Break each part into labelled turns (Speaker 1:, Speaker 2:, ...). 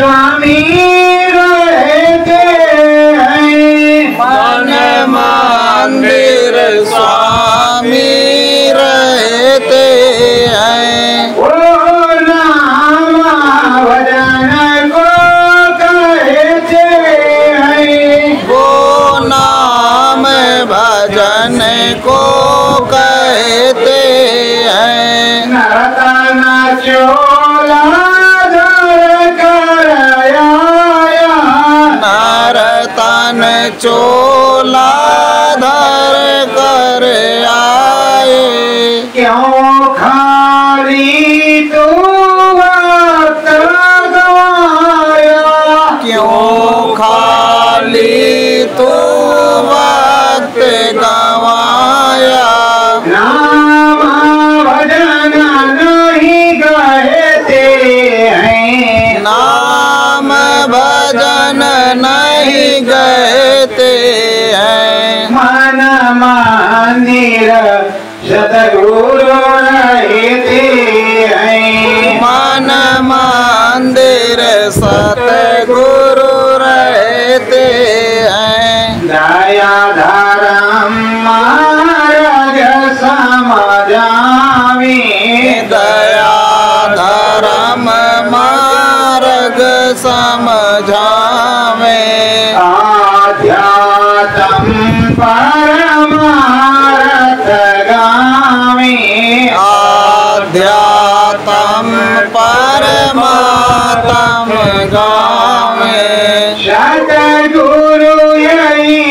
Speaker 1: स्वामी रहते हैं।
Speaker 2: मन मंदिर स्वामी रहते हैं।
Speaker 1: वो नाम भजन को कहते हैं।
Speaker 2: वो नाम भजन को कहते हैं।
Speaker 1: नर्तन चोला धर कर आया।
Speaker 2: नर्तन चोला धर कर आए।
Speaker 1: क्यों खाली तू वक्त गवाया।
Speaker 2: क्यों खाली तू वक्त गवाया।
Speaker 1: नाम भजन नहीं कहते हैं।
Speaker 2: नाम भजन नहीं कहते हैं।
Speaker 1: मन मंदिर सतगुरु रहते हैं।
Speaker 2: मन मंदिर सतगुरु रहते हैं।
Speaker 1: दया धर्म मार्ग समझावे।
Speaker 2: दया धर्म मार्ग समझावे।
Speaker 1: आध्यात्म परमार्थ गावे।
Speaker 2: आध्यात्म परमात्म गावे।
Speaker 1: सतगुरु यही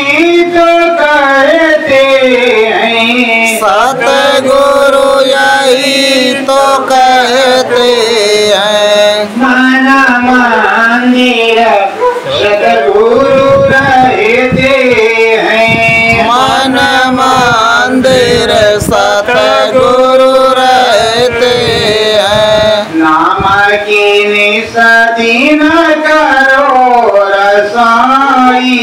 Speaker 1: तो कहते हैं।
Speaker 2: सतगुरु यही तो कहते हैं।
Speaker 1: मन मंदिर सतगुरु रहते हैं।
Speaker 2: मन मंदिर सतगुरु रहते हैं।
Speaker 1: नाम की निसदी न करो रसाई।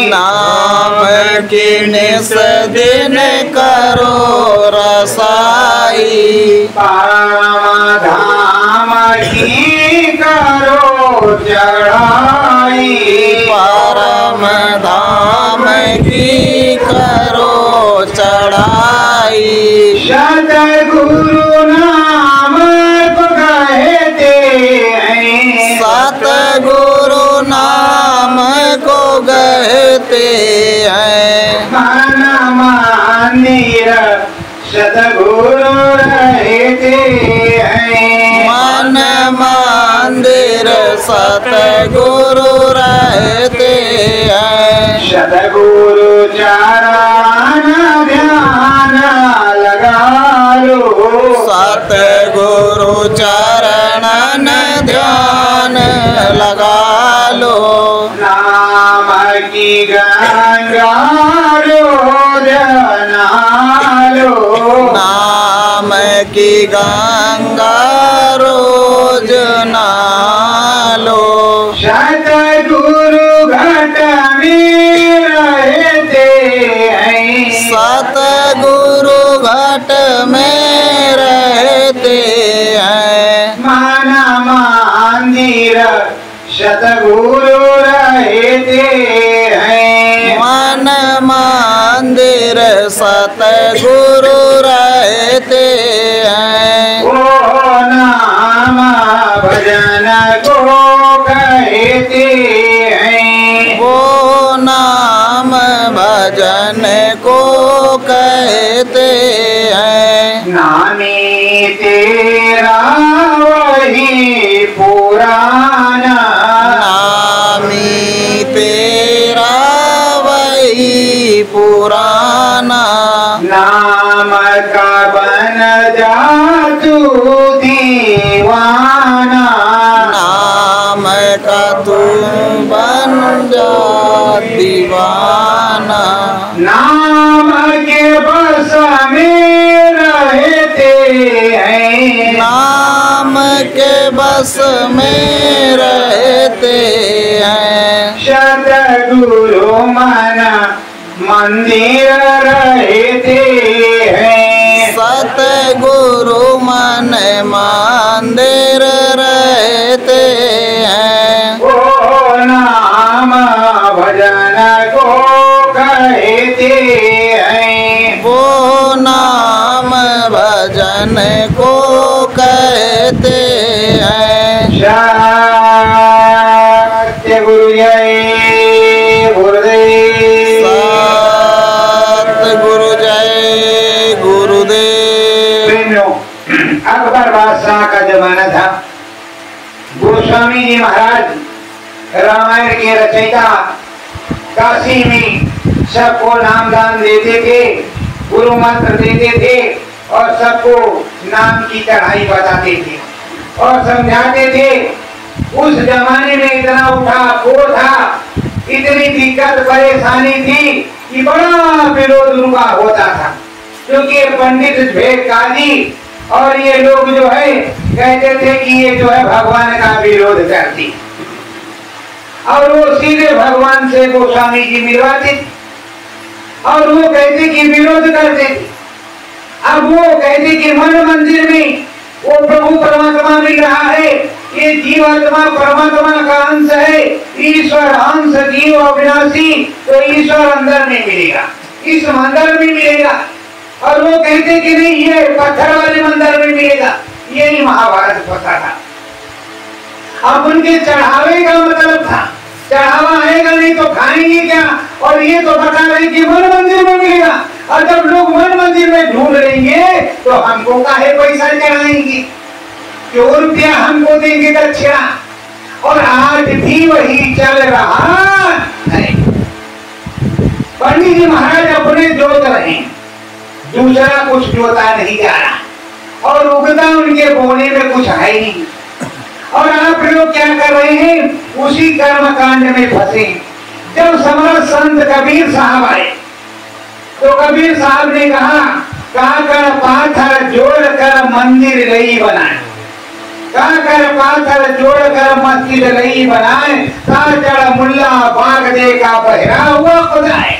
Speaker 2: नाम की निस दिन करो रसाई।
Speaker 1: परम धाम की करो चढ़ाई।
Speaker 2: परम धाम की करो चढ़ाई।
Speaker 1: सतगुरु नाम को कहते हैं।
Speaker 2: सतगुरु नाम को कहते हैं।
Speaker 1: मन मंदिर सतगुरु रहते हैं।
Speaker 2: मन मंदिर सतगुरु रहते हैं।
Speaker 1: सतगुरु चरण ध्यान लगा लो।
Speaker 2: सतगुरु चरण ध्यान लगा लो।
Speaker 1: नाम की गंगा रोज नहालो।
Speaker 2: नाम की गंगा रोज नहालो।
Speaker 1: सतगुरु घट में रहते हैं।
Speaker 2: सतगुरु घट में रहते हैं।
Speaker 1: मन मंदिर सतगुरु रहते हैं।
Speaker 2: मन मंदिर सतगुरु रहते हैं।
Speaker 1: वो नाम भजन को कहते हैं।
Speaker 2: वो नाम भजन को कहते हैं।
Speaker 1: नामी तेरा वही पुराना।
Speaker 2: नामी तेरा वही पुराना।
Speaker 1: नाम का बन जा तू दीवाना।
Speaker 2: नाम का तू बन जा दीवाना।
Speaker 1: नाम के बस में रहते हैं।
Speaker 2: नाम के बस में रहते हैं।
Speaker 1: सतगुरु मन मंदिर रहते हैं।
Speaker 2: सतगुरु मन मंदिर रहते हैं। मन को कहते हैं।
Speaker 1: सत्य गुरु जय गुरुदेव।
Speaker 2: सत्य गुरु जय गुरुदेव।
Speaker 1: अकबर बादशाह का जमाना था। गोस्वामी जी महाराज रामायण के रचयिता, काशी में सबको नाम दान देते थे, गुरु मंत्र देते थे और सबको नाम की चढ़ाई बताते थे और समझाते थे। उस जमाने में इतना उठा फोड़ था, इतनी दिक्कत परेशानी थी कि बड़ा विरोध उनका होता था, क्योंकि पंडित भेद काजी और ये लोग जो है कहते थे कि ये जो है भगवान का विरोध करती, और वो सीधे भगवान से गोस्वामी जी मिलवाते और वो कहते कि विरोध करते थे। अब वो कहते कि मन मंदिर में वो प्रभु परमात्मा मिल रहा है, ये जीवात्मा परमात्मा का अंश है, ईश्वर अंश जीव अविनाशी, तो ईश्वर अंदर में मिलेगा, इस मंदिर में मिलेगा। और वो कहते कि नहीं, ये पत्थर वाले मंदिर में मिलेगा। यही महाभारत पता था। अब उनके चढ़ावे का मतलब था, चढ़ावा आएगा नहीं तो खाएंगे क्या, और ये तो बता रहे कि मन मंदिर में मिलेगा। और जब लोग मन मंदिर में ढूंढ लेंगे तो हमको काहे पैसा चढ़ाएंगे, क्यों रुपया हमको देंगे दक्षिणा। और आज भी वही चल रहा है। पंडित जी महाराज अपने जोत रहे, दूसरा कुछ जोता नहीं जा रहा और उगता उनके बोने में कुछ है नहीं। और आप लोग क्या कर रहे हैं, उसी कर्म कांड में फंसे। जब समर्थ संत कबीर साहब आए तो कबीर साहब ने कहा कर पाथर जोड़ कर मंदिर लई बनाए, कर पाथर जोड़ कर मस्जिद लई बनाए, जड़ मुल्ला बाग दे का बहरा हुआ खुदाए।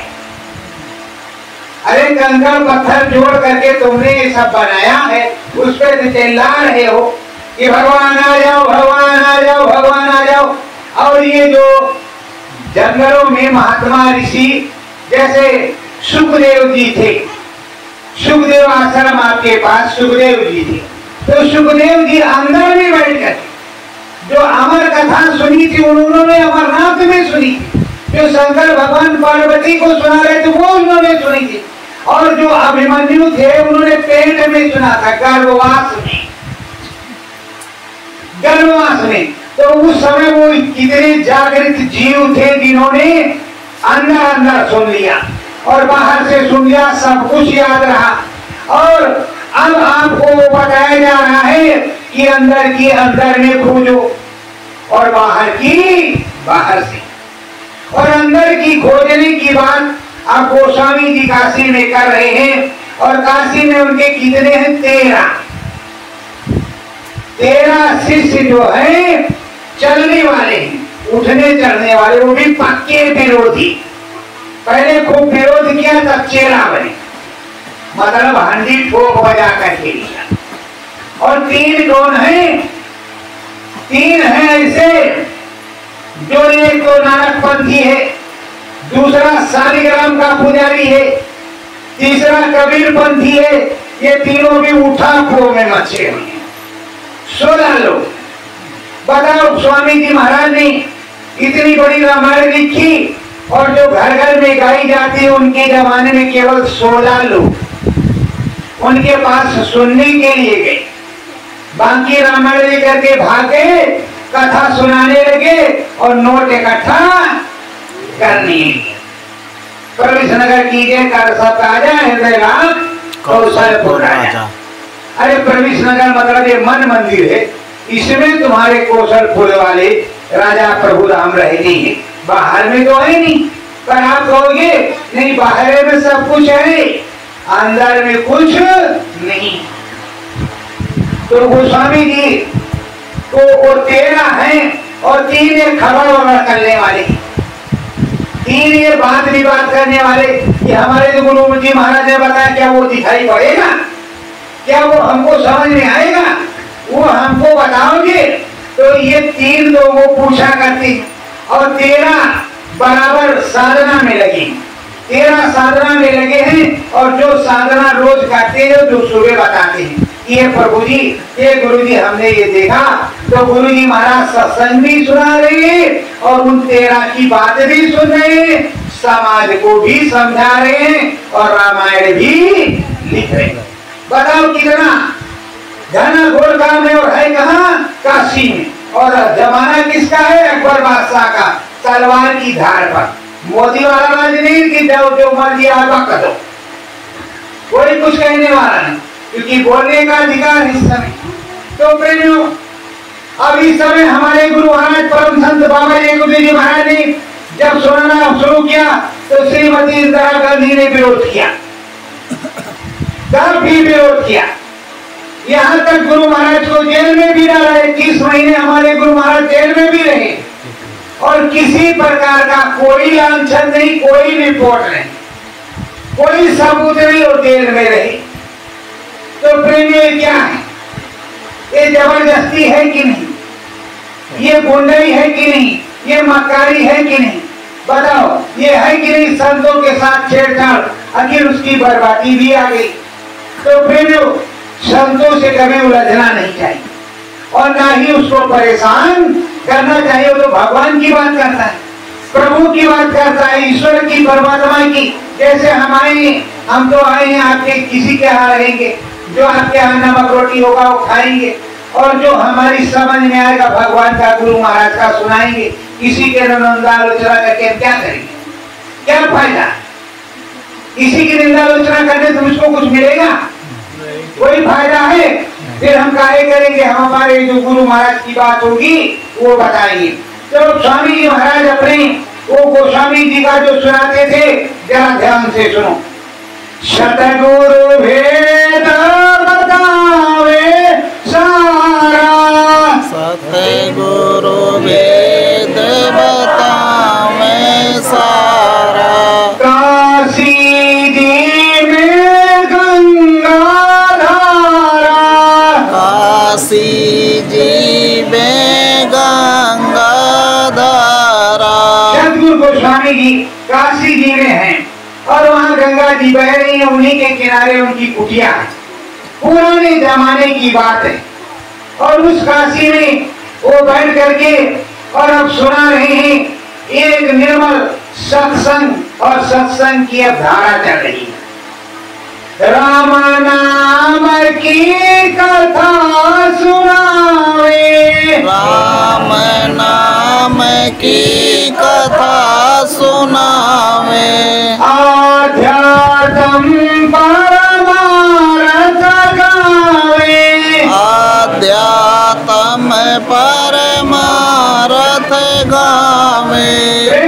Speaker 1: अरे कंकड़ पत्थर जोड़ करके तुमने ये सब बनाया है, उस पर चिल्ला रहे हो कि भगवान आ जाओ, भगवान आ जाओ, भगवान आ जाओ। और ये जो जंगलों में महात्मा ऋषि जैसे सुखदेव जी थे, सुखदेव आश्रम आपके पास सुखदेव जी थे, तो सुखदेव जी अंदर में बैठ कर जो अमर कथा सुनी थी उन्होंने अमरनाथ में सुनी थी, जो शंकर भगवान पार्वती को सुना रहे थे वो उन्होंने सुनी थी, और जो अभिमन्यु थे उन्होंने पेट में सुना था, गर्भवास में, गर्भवास में। तो उस समय वो कितने जागृत जीव थे जिन्होंने अंदर अंदर सुन लिया और बाहर से सुन लिया, सब कुछ याद रहा। और अब आपको बताया जा रहा है कि अंदर की अंदर में खोजो और बाहर की बाहर से। और अंदर की खोजने की बात आप गोस्वामी जी काशी में कर रहे हैं, और काशी में उनके कितने हैं, 13 शिष्य जो है चलने वाले हैं, उठने चढ़ने वाले, वो भी पक्के विरोधी। पहले खूब विरोध किया तब चेला बने, मतलब हंडी ठोक बजा करके लिया। और 3 कौन है, 3 है ऐसे, जो एक तो नानकपंथी है, दूसरा शालिग्राम का पुजारी है, तीसरा कबीरपंथी है। ये तीनों भी उठा खो में मचे हुए हैं। 16 लोग। बताओ, स्वामी जी महाराज ने इतनी बड़ी रामायण लिखी और जो घर घर में गाई जाती है उनके जमाने में केवल 16 लोग उनके पास सुनने के लिए गए, बाकी रामायण लेकर के भागे, कथा सुनाने लगे और नोट इकट्ठा करने लगे। प्रवेश नगर कीजिए कर सब राजा हृदय राम कौशलपुर राजा। अरे प्रवेश नगर मतलब ये मन मंदिर है, इसमें तुम्हारे कौशलपुर वाले राजा प्रभु राम रहते हैं, बाहर में तो है नहीं। पर आप कहोगे नहीं, बाहर में सब कुछ है, अंदर में कुछ नहीं। तो गोस्वामी जी तो वो 13 हैं और 3 ये खबर वगैरह करने वाले, 3 ये बात विवाद करने वाले कि हमारे जो गुरु जी महाराज ने बताया, क्या वो दिखाई पड़ेगा, क्या वो हमको समझ में आएगा, वो हमको बताओगे। तो ये 3 लोगों पूछा करते और 13 बराबर साधना में लगे, 13 साधना में लगे हैं। और जो साधना रोज करते हैं, जो सुबह बताते हैं, ये प्रभु जी, ये गुरु जी, हमने ये देखा। तो गुरु जी महाराज सत्संग भी सुना रहे हैं और उन 13 की बात भी सुन रहे हैं, समाज को भी समझा रहे हैं और रामायण भी लिख रहे हैं। बताओ कितना घना घोर काम है। और है कहाँ? काशी में। और जमाना किसका है? अकबर बादशाह का, तलवार की धार पर। मोदी वाला राज नहीं कि जो मर्जी आगा करो, कोई कुछ कहने वाला नहीं, क्योंकि बोलने का अधिकार इस समय। तो प्रेमियों, अब इस समय हमारे गुरु महाराज परम संत बाबा जी महाराज ने जब सुनाना शुरू किया तो श्रीमती इंदिरा गांधी ने विरोध किया, तब भी विरोध किया। यहाँ तक गुरु महाराज को जेल में भी डाला। 21 महीने हमारे गुरु महाराज जेल में भी रहे और किसी प्रकार का कोई लांछन नहीं, कोई रिपोर्ट नहीं, कोई सबूत नहीं और जेल में रहे। तो प्रेमी ये क्या है? ये जबरदस्ती है कि नहीं? ये गुंडाई है कि नहीं? ये मक्कारी है कि नहीं? बताओ, ये है कि नहीं? संतों के साथ छेड़छाड़, आखिर उसकी बर्बादी भी आ गई। तो प्रेमियों, संतों से कभी उलझना नहीं चाहिए और ना ही उसको परेशान करना चाहिए। वो तो भगवान की बात करता है, प्रभु की बात करता है, ईश्वर की, परमात्मा की। जैसे हम तो आए हैं आपके, किसी के यहाँ रहेंगे, जो आपके यहाँ नमक रोटी होगा वो खाएंगे और जो हमारी समझ में आएगा भगवान का, गुरु महाराज का सुनाएंगे। किसी के निंदालोचना करके क्या करेंगे? क्या फायदा? किसी की निंदालोचना करने से मुझको कुछ मिलेगा? कोई फायदा है? फिर हम कार्य करेंगे, हम हमारे जो गुरु महाराज की बात होगी वो बताएंगे। तो स्वामी जी महाराज अपने वो गोस्वामी जी का जो सुनाते थे, जरा ध्यान से सुनो। सतगुरु भेद बतावे सारा,
Speaker 2: सतगुरु भेद बतावे सारा,
Speaker 1: काशी जी में गंगा धारा,
Speaker 2: काशी जी में गंगा धारा।
Speaker 1: सतगुरु गोस्वामी जी काशी जी में हैं और वहाँ गंगा जी बह रही है, उन्हीं के किनारे उनकी कुटिया है। पुराने जमाने की बात है और उस काशी में वो बैठ करके और अब सुना रहे हैं एक निर्मल सत्संग और सत्संग की अब धारा चल रही है। राम नाम की कथा सुनावे,
Speaker 2: राम नाम की कथा सुनावे,
Speaker 1: आध्यात्म परमार्थ गावे,
Speaker 2: आध्यात्म परमार्थ गावे।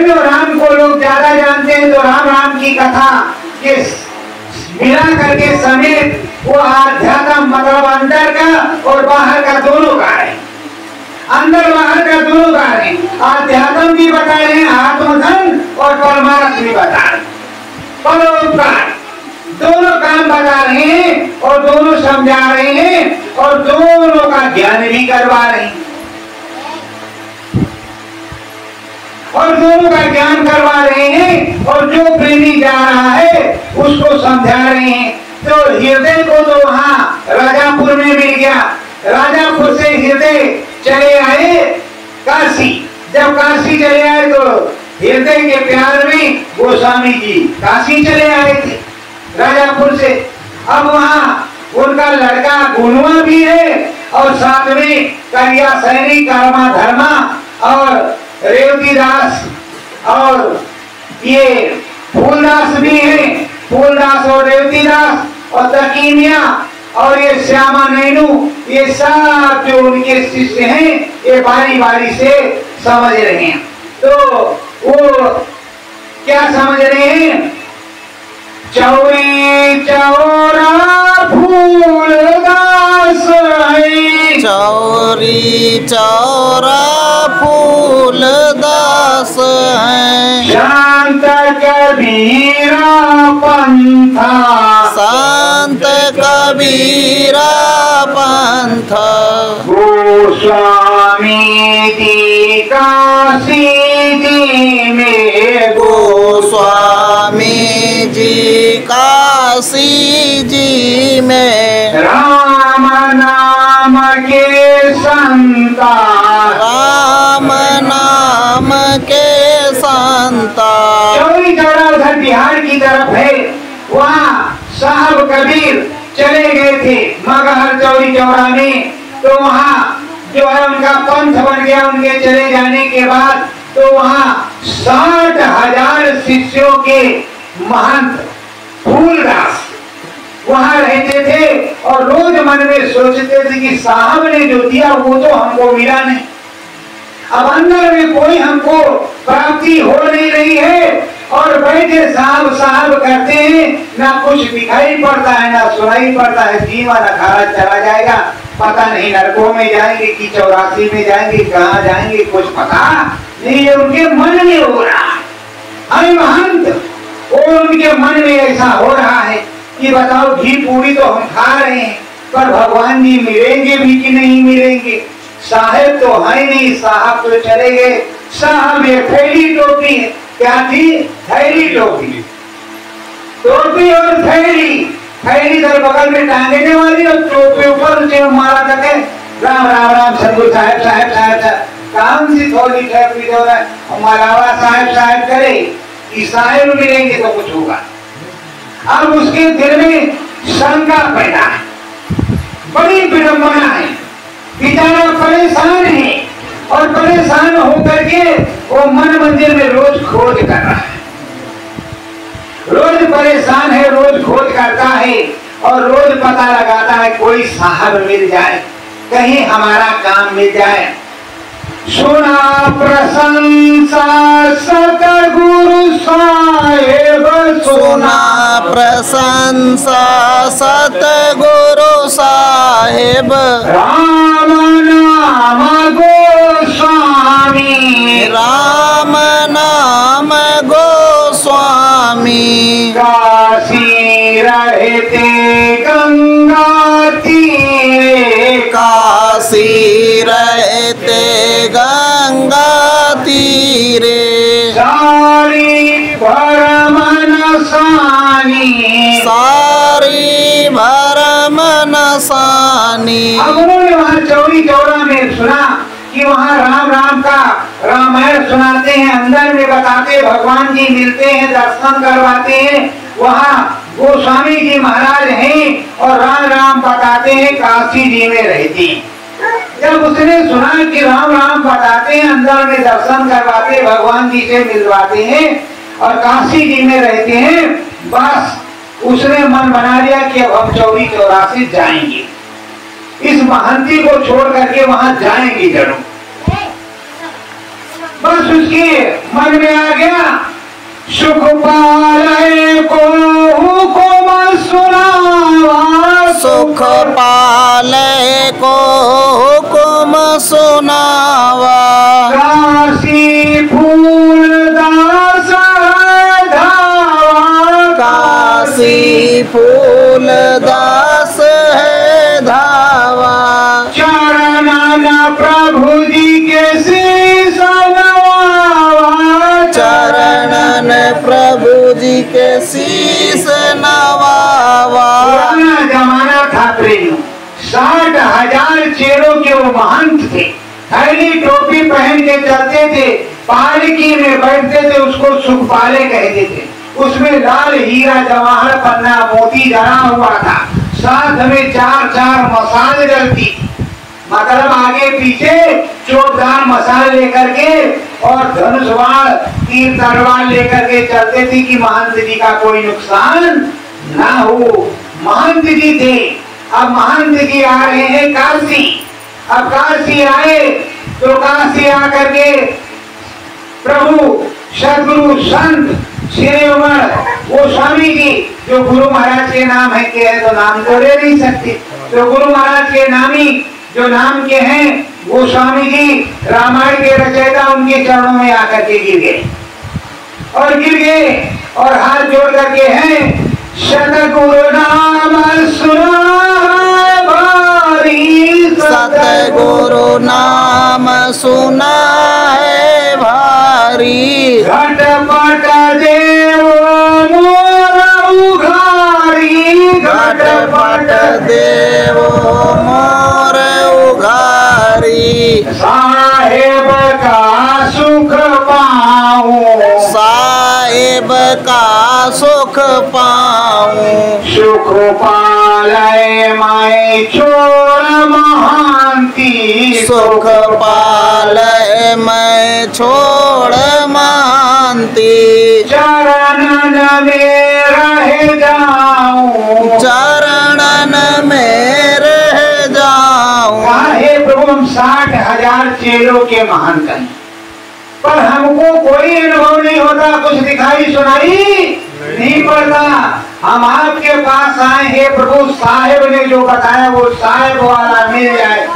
Speaker 1: राम को लोग ज्यादा जानते हैं तो राम राम की कथा के मिला करके समेत वो आध्यात्म मतलब अंदर का और बाहर का दोनों गा रहे हैं, अंदर बाहर का दोनों गा रहे हैं। आध्यात्म भी बता रहे हैं, आत्मधन और परमार्थ भी बता रहे हैं, परोपकार दोनों काम बता रहे हैं और दोनों समझा रहे हैं और दोनों का ज्ञान भी करवा रहे हैं और दोनों का ज्ञान करवा रहे हैं और जो प्रेमी जा रहा है उसको समझा रहे हैं। तो हृदय को तो वहाँ राजापुर में मिल गया, राजापुर से हृदय चले आए काशी। जब काशी चले आए तो हृदय के प्यार में गोस्वामी जी काशी चले आए थे राजापुर से। अब वहाँ उनका लड़का गुणवा भी है और साथ में करिया सैनी, कर्मा धर्मा और रेवतीदास और ये फूलदास भी है, फूलदास और रेवतीदास और तकीनिया और ये श्यामा नैनू, ये सब जो उनके शिष्य हैं ये बारी बारी से समझ रहे हैं। तो वो क्या समझ रहे हैं? चौरी चौरा फूलदास है,
Speaker 2: चौरी चौरा फूलदास है,
Speaker 1: शांत कबीरा पंथा,
Speaker 2: संत कबीरा पंथ,
Speaker 1: गोस्वामी जी काशी जी में,
Speaker 2: गोस्वामी जी काशी जी में,
Speaker 1: राम संता,
Speaker 2: राम नाम के संता।
Speaker 1: चौरी चौरा उधर बिहार की तरफ है, वहाँ साहब कबीर चले गए थे मगहर चौरी चौरा में। तो वहाँ जो है उनका पंथ बन गया। उनके चले जाने के बाद तो वहाँ 60,000 शिष्यों के महंत फूलदास वहाँ रहते थे और रोज मन में सोचते थे कि साहब ने जो दिया वो तो हमको मिला नहीं, अब अंदर में कोई हमको प्राप्ति हो नहीं रही है और बैठे साहब साहब करते हैं, ना कुछ दिखाई पड़ता है ना सुनाई पड़ता है। जीवन अखाड़ा चला जाएगा, पता नहीं नरकों में जाएंगे कि 84 में जाएंगे, कहाँ जाएंगे कुछ पता नहीं है। उनके मन में हो रहा है, अरे महंत और उनके मन में ऐसा हो रहा है कि बताओ घी पूरी तो हम खा रहे हैं, पर भगवान जी मिलेंगे भी कि नहीं मिलेंगे। साहेब तो है नहीं, साहब तो चले गए। साहब ये थैली टोपी है, क्या थी? थैली टोपी, टोपी और थैली, थैली सर बगल में टांगने वाली और टोपी ऊपर से मारा करके राम राम राम सदगुरु साहब साहब साहब साहब काम सी थोड़ी टोपी जो है मलावा साहब साहब करे कि साहेब मिलेंगे तो कुछ होगा। अब उसके दिल में शंका पैदा है, बड़ी विडंबना है, बेचारा परेशान है और परेशान होकर के वो मन मंदिर में रोज खोज कर रहा है। रोज परेशान है, रोज खोज करता है और रोज पता लगाता है कोई साहब मिल जाए, कहीं हमारा काम मिल जाए। सुना प्रशंसा सतगुरु साहेब,
Speaker 2: सुना प्रशंसा सतगुरु साहेब,
Speaker 1: राम नाम गोस्वामी,
Speaker 2: राम नाम गोस्वामी।
Speaker 1: काशी रहते गंगा तीरे,
Speaker 2: काशी रहते गंगा तीरे,
Speaker 1: सारी भरमन सानी,
Speaker 2: सारी भरम नसानी।
Speaker 1: अब उन्होंने वहाँ चौरी चौरा में सुना कि वहाँ राम राम का रामायण सुनाते हैं, अंदर में बताते भगवान जी मिलते हैं, दर्शन करवाते हैं। वहाँ गोस्वामी जी महाराज हैं और राम राम बताते हैं, काशी जी में रहते हैं। जब उसने सुना कि राम राम बताते हैं, अंदर में दर्शन करवाते, भगवान जी से मिलवाते हैं और काशी जी में रहते हैं, बस उसने मन बना लिया कि अब हम चौरी चौरा से जाएंगे, इस महंती को छोड़ करके वहां जाएंगे जरूर। बस उसके मन में आ गया, सुखपाल को हुक्म सुनावा,
Speaker 2: सुखपाल को हुक्म सुनावा,
Speaker 1: काशी फूलदास धावा,
Speaker 2: काशी फूलदास है धावा,
Speaker 1: चरणन प्रभु जी के शीश नवावा,
Speaker 2: चरणन प्रभु जी के शीश नवावा।
Speaker 1: पुराना जमाना था प्रेम, 60,000 चेरों के वो महंत थे, थैली टोपी पहन के चलते थे, पालकी में बैठते थे, उसको सुखपाले कहते थे। उसमें लाल हीरा जवाहर पन्ना मोती जड़ा हुआ था, साथ में 4-4 मसाल जलती थी, मतलब आगे पीछे चोटदार मसाल लेकर के और धनुषवाण तीर तलवार लेकर के चलते थे कि महंत जी का कोई नुकसान ना हो। महंत जी थे। अब महंत जी आ रहे हैं काशी। अब काशी आए तो काशी आकर के प्रभु सदगुरु संत श्री उमर गोस्वामी जी, जो गुरु महाराज के नाम है के है तो नाम तो ले नहीं सकते, तो गुरु महाराज के नामी जो नाम के हैं गोस्वामी जी रामायण के रचयिता, उनके चरणों में आकर के गिर गए और हाथ जोड़ करके हैं, सतगुरु नाम सुना भारी,
Speaker 2: सतगुरु नाम सुना है भारी,
Speaker 1: घटपट देव मोर उघारी,
Speaker 2: घटपट देव मोर उघारी, का सुख पाऊं।
Speaker 1: सुख पालय मैं छोड़ महांती,
Speaker 2: सुख पालय मैं छोड़ महांती।
Speaker 1: चरणन में रह जाऊं,
Speaker 2: चरणन में रह जाऊं।
Speaker 1: हे प्रभु हम 60,000 चेलों के महान कहें, पर हमको कोई अनुभव नहीं होता, कुछ दिखाई सुनाई नहीं पड़ता। हम आपके पास आए हैं प्रभु, साहेब ने जो बताया वो साहेब वाला मिल जाए।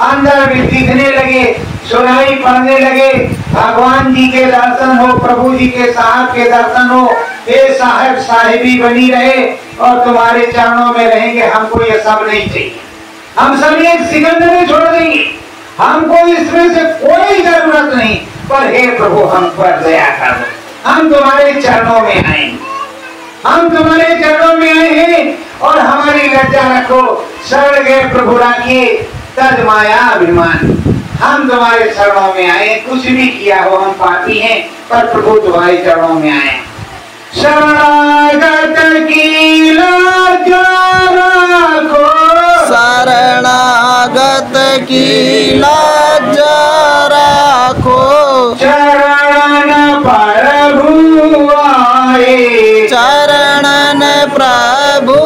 Speaker 1: अंदर भी दिखने लगे, सुनाई पड़ने लगे, भगवान जी के दर्शन हो, प्रभु जी के साहब के दर्शन हो। हे साहेब साहिबी बनी रहे और तुम्हारे चरणों में रहेंगे। हमको ये सब नहीं चाहिए, हम सब एक सेकंड में छोड़ देंगे, हमको इसमें से कोई जरूरत नहीं। पर हे प्रभु हम पर दया कर दो, हम तुम्हारे चरणों में आए, हम तुम्हारे चरणों में आए हैं और हमारी लज्जा रखो। शरण गए प्रभु राखिए तद माया अभिमान। हम तुम्हारे चरणों में आए, कुछ भी किया हो हम पापी हैं, पर प्रभु तुम्हारे चरणों में आए। शरणागत की लज्जा रखो,
Speaker 2: शरणागत की लज्जा रखो।
Speaker 1: चरणन प्रभु आए,
Speaker 2: चरणन प्रभु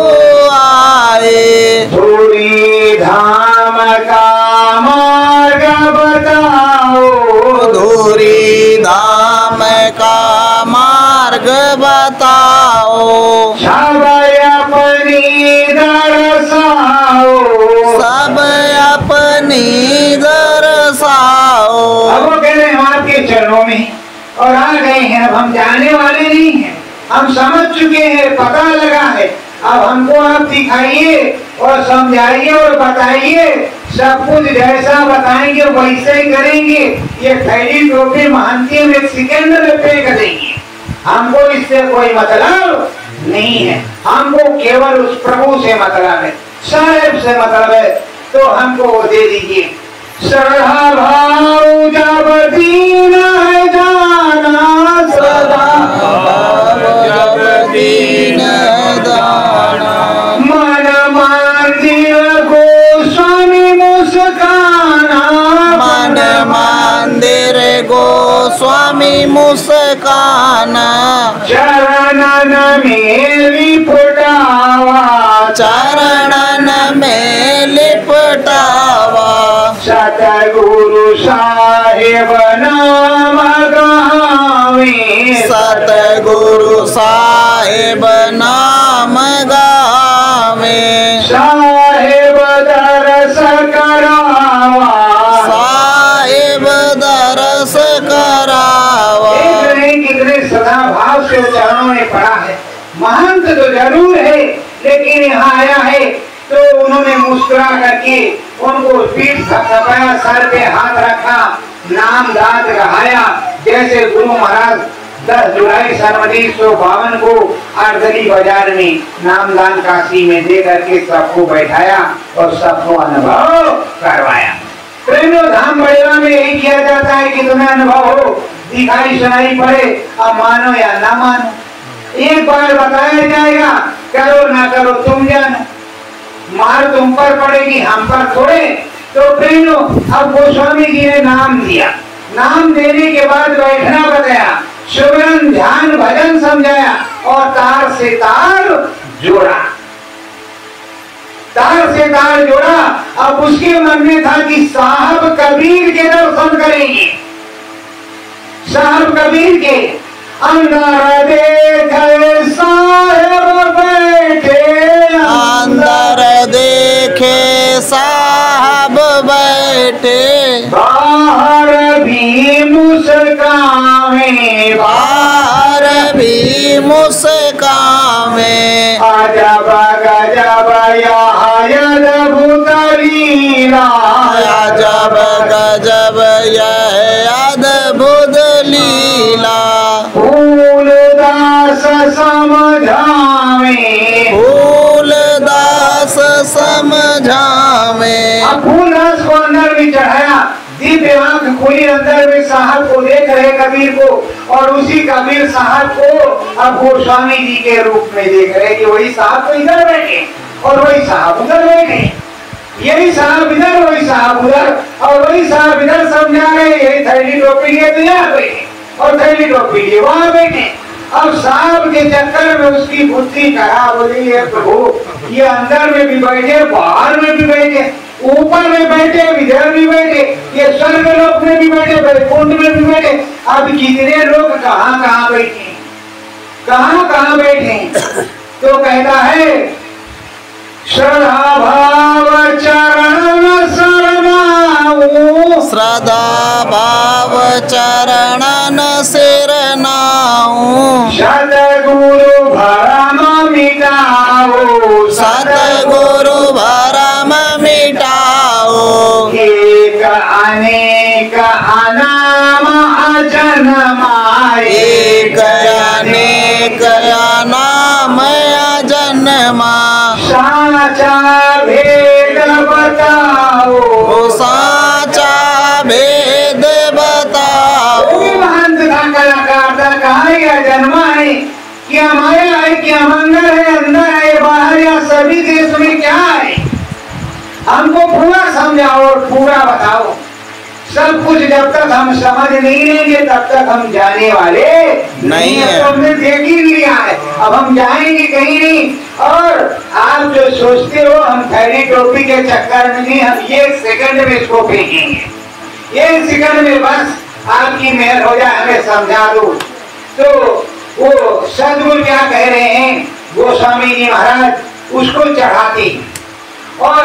Speaker 2: आए।
Speaker 1: धूरी धाम का मार्ग बताओ,
Speaker 2: धूरी धाम का मार्ग बताओ।
Speaker 1: सब अपनी दर्शाओ,
Speaker 2: सब अपनी दर्शाओ।
Speaker 1: अब वो कह रहे हैं हम आपके चरणों में और आ गए हैं, अब हम जाने वाले नहीं हैं, हम समझ चुके हैं, पता लगा है। अब हमको आप दिखाइए और समझाइए और बताइए, सब कुछ जैसा बताएंगे वैसे ही करेंगे। ये थैली टोपी महंती में एक सेकंड में फेंक देंगे, हमको इससे कोई मतलब नहीं है। हमको केवल उस प्रभु से मतलब है, साहेब से मतलब है, तो हमको वो दे दीजिए। श्रद्धा भाव जब दीन है जाना, सदा
Speaker 2: जब दीन दाना।
Speaker 1: मन मंदिर गोस्वामी मुस्काना,
Speaker 2: मन मंदिर गोस्वामी मुस्काना।
Speaker 1: चरणन में लिपटावा,
Speaker 2: चरणन में लिपटावा।
Speaker 1: सतगुरु साहेब नाम गावे,
Speaker 2: सतगुरु साहेब नाम गावे।
Speaker 1: साहेब दरस करावा,
Speaker 2: साहेब दरस करावा।
Speaker 1: कितने सदा भाव से चरणों में पड़ा है। महंत तो जरूर है, लेकिन यहाँ आया है तो उन्होंने मुस्कुरा करके उनको पीठ थपथपाया, सर पे हाथ रखा, नाम दाद रहाया। जैसे गुरु महाराज 10 जुलाई सन 1952 को अर्दली बाजार में नामदान काशी में दे करके सबको बैठाया और सबको अनुभव करवाया। प्रेमो धाम बड़ेवा में यही किया जाता है कि तुम्हें अनुभव हो, दिखाई सुनाई पड़े, अब मानो या ना मानो। एक बार बताया जाएगा, करो ना करो तुम जानो, मार तुम पर पड़ेगी, हम पर थोड़े। तो प्रेमो अब गोस्वामी जी ने नाम दिया, नाम देने के बाद बैठना बताया, सुमिरन ध्यान भजन समझाया और तार से तार जोड़ा, तार से तार जोड़ा। अब उसके मन में था कि साहब कबीर के दर्शन करेंगे, साहब कबीर के। अंदर देखे साहब बैठे,
Speaker 2: अंदर देखे साहब बैठे।
Speaker 1: बाहर भी मुस्कावे,
Speaker 2: बाहर भी मुस्कावे।
Speaker 1: अजब गजब यह अद्भुत लीला,
Speaker 2: अजब गजब यह अद्भुत लीला।
Speaker 1: फूलदास समझावे,
Speaker 2: फूलदास समझावे।
Speaker 1: अब फूलदास को अंदर भी चढ़ाया, दिव्य आंख खुली, अंदर में साहब को देख रहे कबीर को, और उसी कबीर साहब को अब गोस्वामी जी के रूप में देख रहे कि वही साहब तो इधर बैठे और वही साहब उधर बैठे, यही साहब इधर वही साहब उधर, और वही साहब इधर समझा रहे, यही थैली टोपी लिए तो यहाँ बैठे और थैली टोपी लिए वहां बैठे। अब साहब के चक्कर में उसकी बुद्धि खराब हो गई है। प्रभु ये अंदर में भी बैठे, बाहर में भी बैठे, ऊपर में बैठे, इधर भी बैठे, ये स्वर्ग लोक में भी बैठे, वैकुंठ में भी बैठे। अब कितने लोग कहाँ कहाँ बैठे, कहाँ कहाँ बैठे। तो कहता है श्रद्धा भाव चरण शरणाऊ,
Speaker 2: श्रद्धा भाव चरणन सिरनाऊं,
Speaker 1: सतगुरु भरम मिटाओ,
Speaker 2: सतगुरु भरम मिटाओ,
Speaker 1: एक अनेक अनाम अजन्माए,
Speaker 2: एक अनेक नाम अजन्मा,
Speaker 1: साचा भेद बताओ,
Speaker 2: साचा भेद बताओ।
Speaker 1: महंत का कलाकार था, कहा यह जन्मा है, क्या माया है, क्या मंगल है, अंदर है बाहर, या सभी देश में क्या है, हमको पूरा समझाओ और पूरा बताओ। सब कुछ जब तक हम समझ नहीं लेंगे तब तक हम जाने वाले नहीं है। तो हमने देख ही लिया है, अब हम जाएंगे कहीं नहीं। और आप जो सोचते हो हम थैली टोपी के चक्कर में नहीं, हम एक सेकंड में इसको फेंकेंगे, एक सेकंड में बस आपकी मेहर हो जाए, हमें समझा दो। तो वो सदगुरु क्या कह रहे हैं, गोस्वामी जी महाराज उसको चढ़ाते और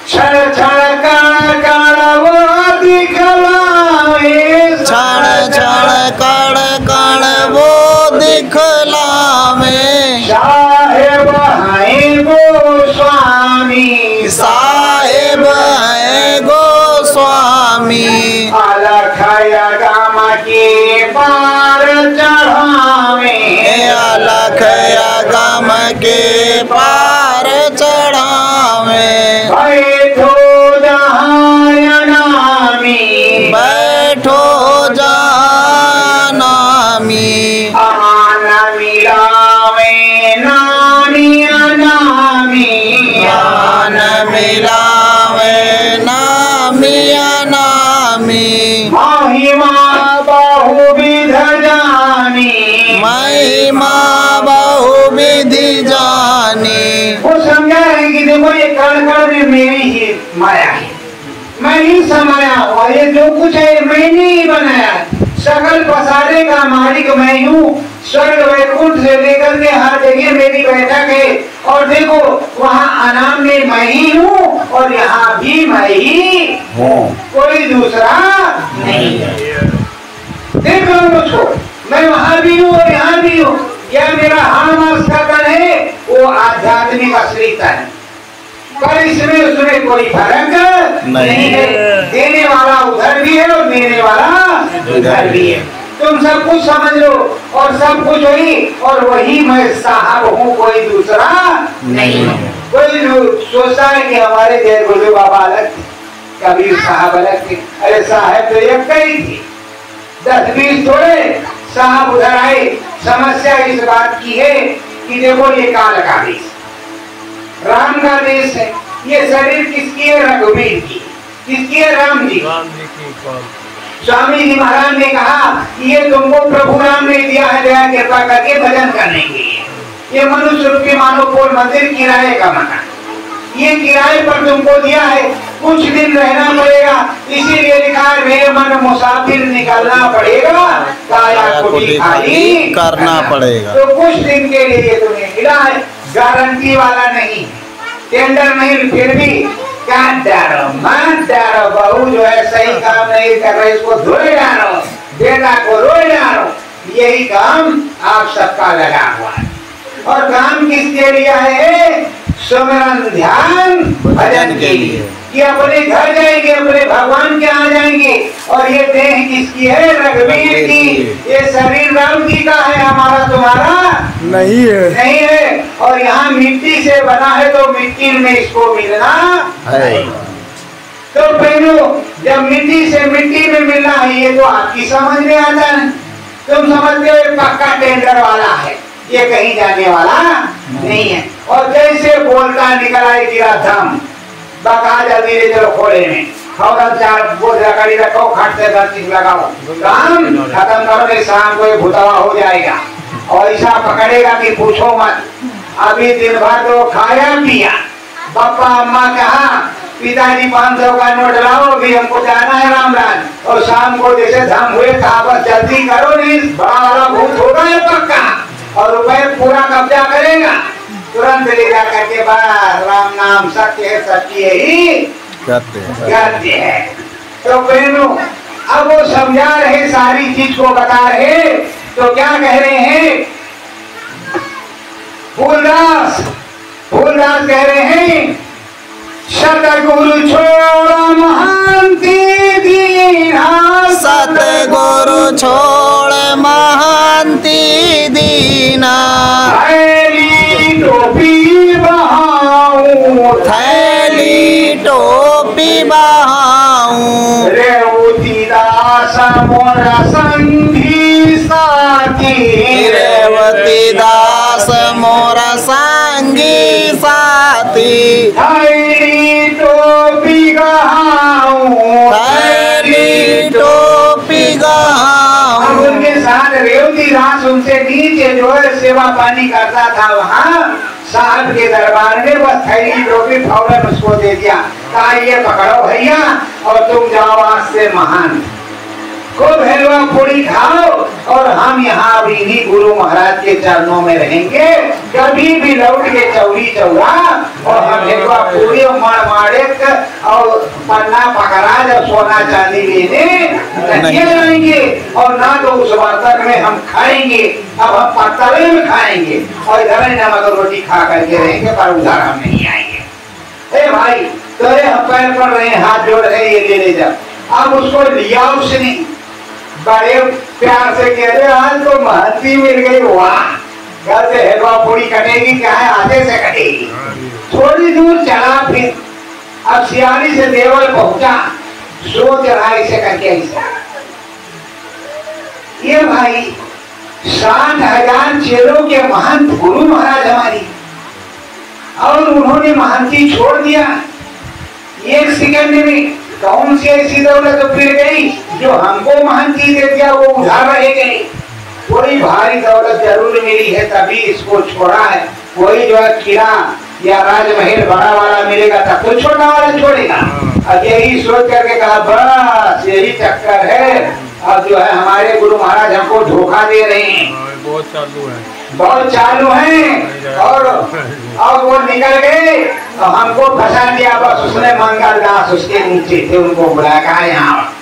Speaker 1: क्षण क्षण कण कण वो दिखलावे,
Speaker 2: क्षण क्षण कण कण वो दिखलावे,
Speaker 1: साहेब हैं गोस्वामी,
Speaker 2: साहेब है गोस्वामी,
Speaker 1: अलख यगम के पार चढ़ावे,
Speaker 2: अलख यगम के पार चढ़ावे,
Speaker 1: बैठो जहाँ नामी,
Speaker 2: बैठो जानामी,
Speaker 1: आन मिलावे नामी अनामी,
Speaker 2: आन मिलावे नामी अनामी,
Speaker 1: महिमा बहुविध जानी,
Speaker 2: महिमा बहुविधि जानी।
Speaker 1: वो समझा है कि देखो ये कण कण में मेरी ही माया है, मैं ही समाया हुआ, ये जो कुछ है मैंने ही बनाया, सकल पसारे का मालिक मैं हूँ, स्वर्ग वैकुंठ से लेकर के हर जगह मेरी बैठक है। और देखो वहाँ अनाम में मैं ही हूँ और यहाँ भी मैं ही हूँ, कोई दूसरा नहीं है। देख लो मुझको, मैं वहाँ भी हूँ और यहाँ भी हूँ। क्या मेरा हामास का तन है वो आध्यात्मिक असलियत है, पर इसमें उसमें कोई फर्क नहीं है। देने वाला उधर भी है और देने वाला उधर भी है। तुम सब कुछ समझ लो और सब कुछ वही, और वही मैं साहब हूँ, कोई दूसरा नहीं है। कोई सोचता है कि हमारे जय गुरु बाबा अलग थे, कबीर साहब अलग थे। अरे साहब तो एक ही थी, 10-20 थोड़े साहब उधर आए। समस्या इस बात की है कि देखो ये काल का देश, राम का देश है। ये शरीर किसकी है? रघुवीर की। किसकी है? राम जी की। स्वामी जी महाराज ने कहा ये तुमको प्रभु राम ने दिया है दया कृपा करके भजन करने के लिए। ये मनुष्य रूपी मानवपुर मंदिर किराए का मकान, ये किराए पर तुमको दिया है, कुछ दिन रहना पड़ेगा। इसीलिए लिखा है मेरे मन मुसाफिर निकलना पड़ेगा, काया कुटी खाली
Speaker 2: करना पड़ेगा।
Speaker 1: तो कुछ दिन के लिए तुम्हें मिला है, गारंटी वाला नहीं, टेंडर नहीं। फिर भी क्या डरो, मत डरो, बहू जो है सही काम नहीं कर रहे, इसको धोए डालो, बेटा को रोए डालो। यही काम आप सबका लगा हुआ है। और काम किसके लिए है? सुमरन ध्यान भजन के लिए, कि अपने घर जाएंगे, अपने भगवान के यहाँ जाएंगे। और ये देह किसकी है? रघुवीर की। ये शरीर राम जी का है, हमारा तुम्हारा
Speaker 2: नहीं है,
Speaker 1: नहीं है। और यहाँ मिट्टी से बना है तो मिट्टी में इसको मिलना है। तो बहनों, जब मिट्टी से मिट्टी में मिलना है, ये तो आपकी समझ में आता है। तुम समझते हो ये पक्का टेंडर वाला है, ये कहीं जाने वाला नहीं है। और जैसे बोलता निकला गिरा धम, बका जल्दी ले चलो खोले में, और चार बोझ लकड़ी रखो, खट से 10 चीज लगाओ, काम खत्म करोगे, शाम को ये भुतवा हो जाएगा। और ऐसा पकड़ेगा कि पूछो मत। अभी दिन भर तो खाया पिया, पापा अम्मा कहा पिताजी 500 का नोट लाओ, अभी हमको जाना है रामराज। और शाम को जैसे धम हुए कहा बस जल्दी करो, नहीं बड़ा वाला भूत होगा ये पक्का, और रुपए पूरा कब्जा करेगा। तुरंत ले जा करके बस राम नाम सत्य है, सत्य ही कहते हैं। तो बहनों, अब वो समझा रहे, सारी चीज को बता रहे, तो क्या कह रहे हैं? फूलदास कह रहे हैं, सतगुरु छोड़ महंती दीना,
Speaker 2: सतगुरु छोड़ महंती दीना,
Speaker 1: थैली टोपी बहाऊं,
Speaker 2: थैली टोपी बहाऊं,
Speaker 1: रेवती दास मोर संगी साथी,
Speaker 2: रेवती दास मोर संगी साथी,
Speaker 1: थैली टोपी गहाऊं,
Speaker 2: थैली टोपी गहाऊं।
Speaker 1: अब उनके साथ रेवती दास उनसे नीचे जो है सेवा पानी करता था, वहाँ साहब के दरबार में बस थैली टोपी फौरन उसको दे दिया, कहा ये पकड़ो भैया और तुम जाओ आज से महान, खूब हलवा पूरी खाओ, और हम यहाँ अब इन्हीं गुरु महाराज के चरणों में रहेंगे, कभी भी लौट के चौरी चौरा, और हम हलवा पूरी मड़ माड़े और पन्ना पकड़ा जब सोना चांदी लेने नहीं जाएंगे, और ना तो उस बर्तन में हम खाएंगे, अब हम पत्तले में खाएंगे, और इधर नमक रोटी खा करके रहेंगे, पर उधर हम नहीं आएंगे। ए भाई, तेरे हम पैर पड़ रहे हैं, हाथ जोड़ रहे, ये ले ले जा। अब उसको लिया उसने, बड़े प्यार से कह रहे आज तो महंती मिल गई, वाह। घर से हलवा पूरी कटेगी क्या है, आधे से कटेगी। थोड़ी दूर चला, फिर अब सियानी से देवल पहुंचा, सोच रहा इसे करके ऐसा, ये भाई 60,000 चेलों के महंत गुरु महाराज हमारी, और उन्होंने महंती छोड़ दिया 1 सेकंड में। कौन सी ऐसी दौलत तो फिर गई जो हमको महंती दे दिया, वो उधार रह गई। कोई भारी दौलत जरूर मिली है तभी इसको छोड़ा है, कोई जो है किला या राजमहल बड़ा वाला मिलेगा तब तो छोटा वाला छोड़ेगा। अब यही सोच करके कहा बस यही चक्कर है, अब जो है हमारे गुरु महाराज हमको धोखा दे रहे हैं, बहुत चालू है। और वो निकल गए तो हमको फंसा दिया, बस उसने मंगलदास उसके नीचे थे, उनको बुलाया, कहा यहाँ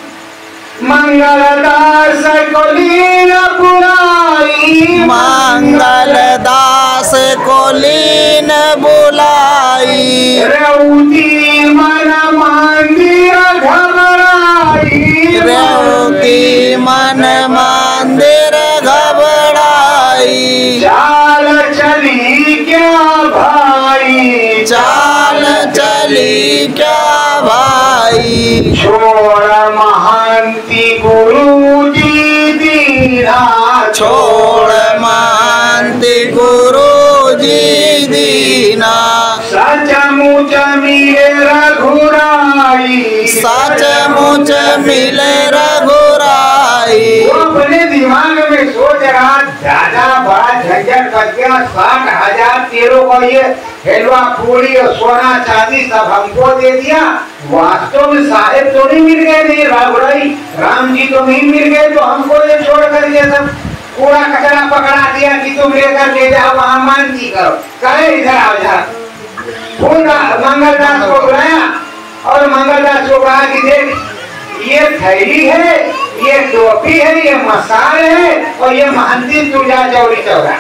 Speaker 1: मंगलदास को लीन बुलाई,
Speaker 2: मंगलदास को लीन बुलाई,
Speaker 1: रेवती मन मंदिर घबराई,
Speaker 2: रेवती मन मंदिर घबराई,
Speaker 1: चाल चली क्या भाई,
Speaker 2: चाल चली क्या भाई,
Speaker 1: छोड़ महंती गुरु जी दीना,
Speaker 2: छोड़ महंती गुरु जी दीना,
Speaker 1: सचमुच मिले रघुराई,
Speaker 2: सचमुच मिले रघुराई।
Speaker 1: वो अपने दिमाग में सोच रहा ज्यादा बड़ा झंझट बच गया, 60,000 तेरों को ये हलवा पूरी और सोना चांदी सब हमको दे दिया, वास्तव में साहेब तो नहीं मिल गए, नहीं रघुराई राम जी तो नहीं मिल गए, तो हमको ये छोड़ कर ये सब पूरा कचरा पकड़ा दिया कि तुम लेकर ले जाओ वहाँ मानती करो, कहे इधर आओ जरा। मंगलदास को बुलाया और मंगलदास को कहा कि देख ये थैली है, ये टोपी है, ये मसाल है, और ये महंती तुझा चौरी चौरा,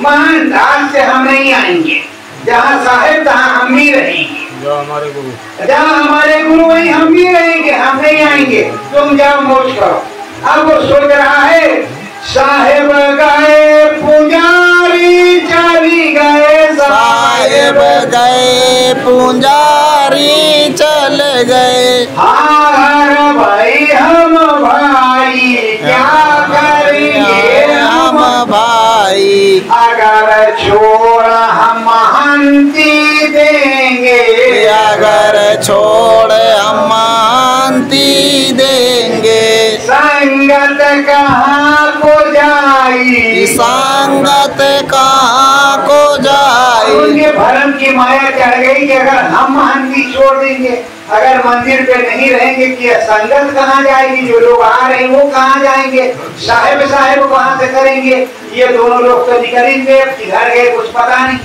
Speaker 1: महंदास से हम नहीं आएंगे, जहाँ साहेब तहाँ हम भी रहेंगे, जहाँ हमारे गुरु वहीं हम भी रहेंगे, हम नहीं आएंगे, तुम जाओ मौज करो। अब वो सोच रहा है साहेब गए पुजारी चली गए,
Speaker 2: साहेब साहेब गए पुंजारी चल गए।
Speaker 1: हाँ भाई हम भाई क्या करेंगे
Speaker 2: हम भाई,
Speaker 1: अगर छोड़ हम महंती देंगे,
Speaker 2: अगर छोड़ हम महंती देंगे।
Speaker 1: संगत कहाँ को जाई,
Speaker 2: संगत कहाँ को जाई।
Speaker 1: उनके भरम की माया चढ़ गई कि अगर हम महंती छोड़ देंगे, अगर मंदिर पे नहीं रहेंगे कि संगत कहाँ जाएगी, जो लोग आ रहे हैं वो कहाँ जाएंगे, साहेब कहाँ से करेंगे। ये दोनों लोग तो निकलेंगे, किधर गए कुछ पता नहीं।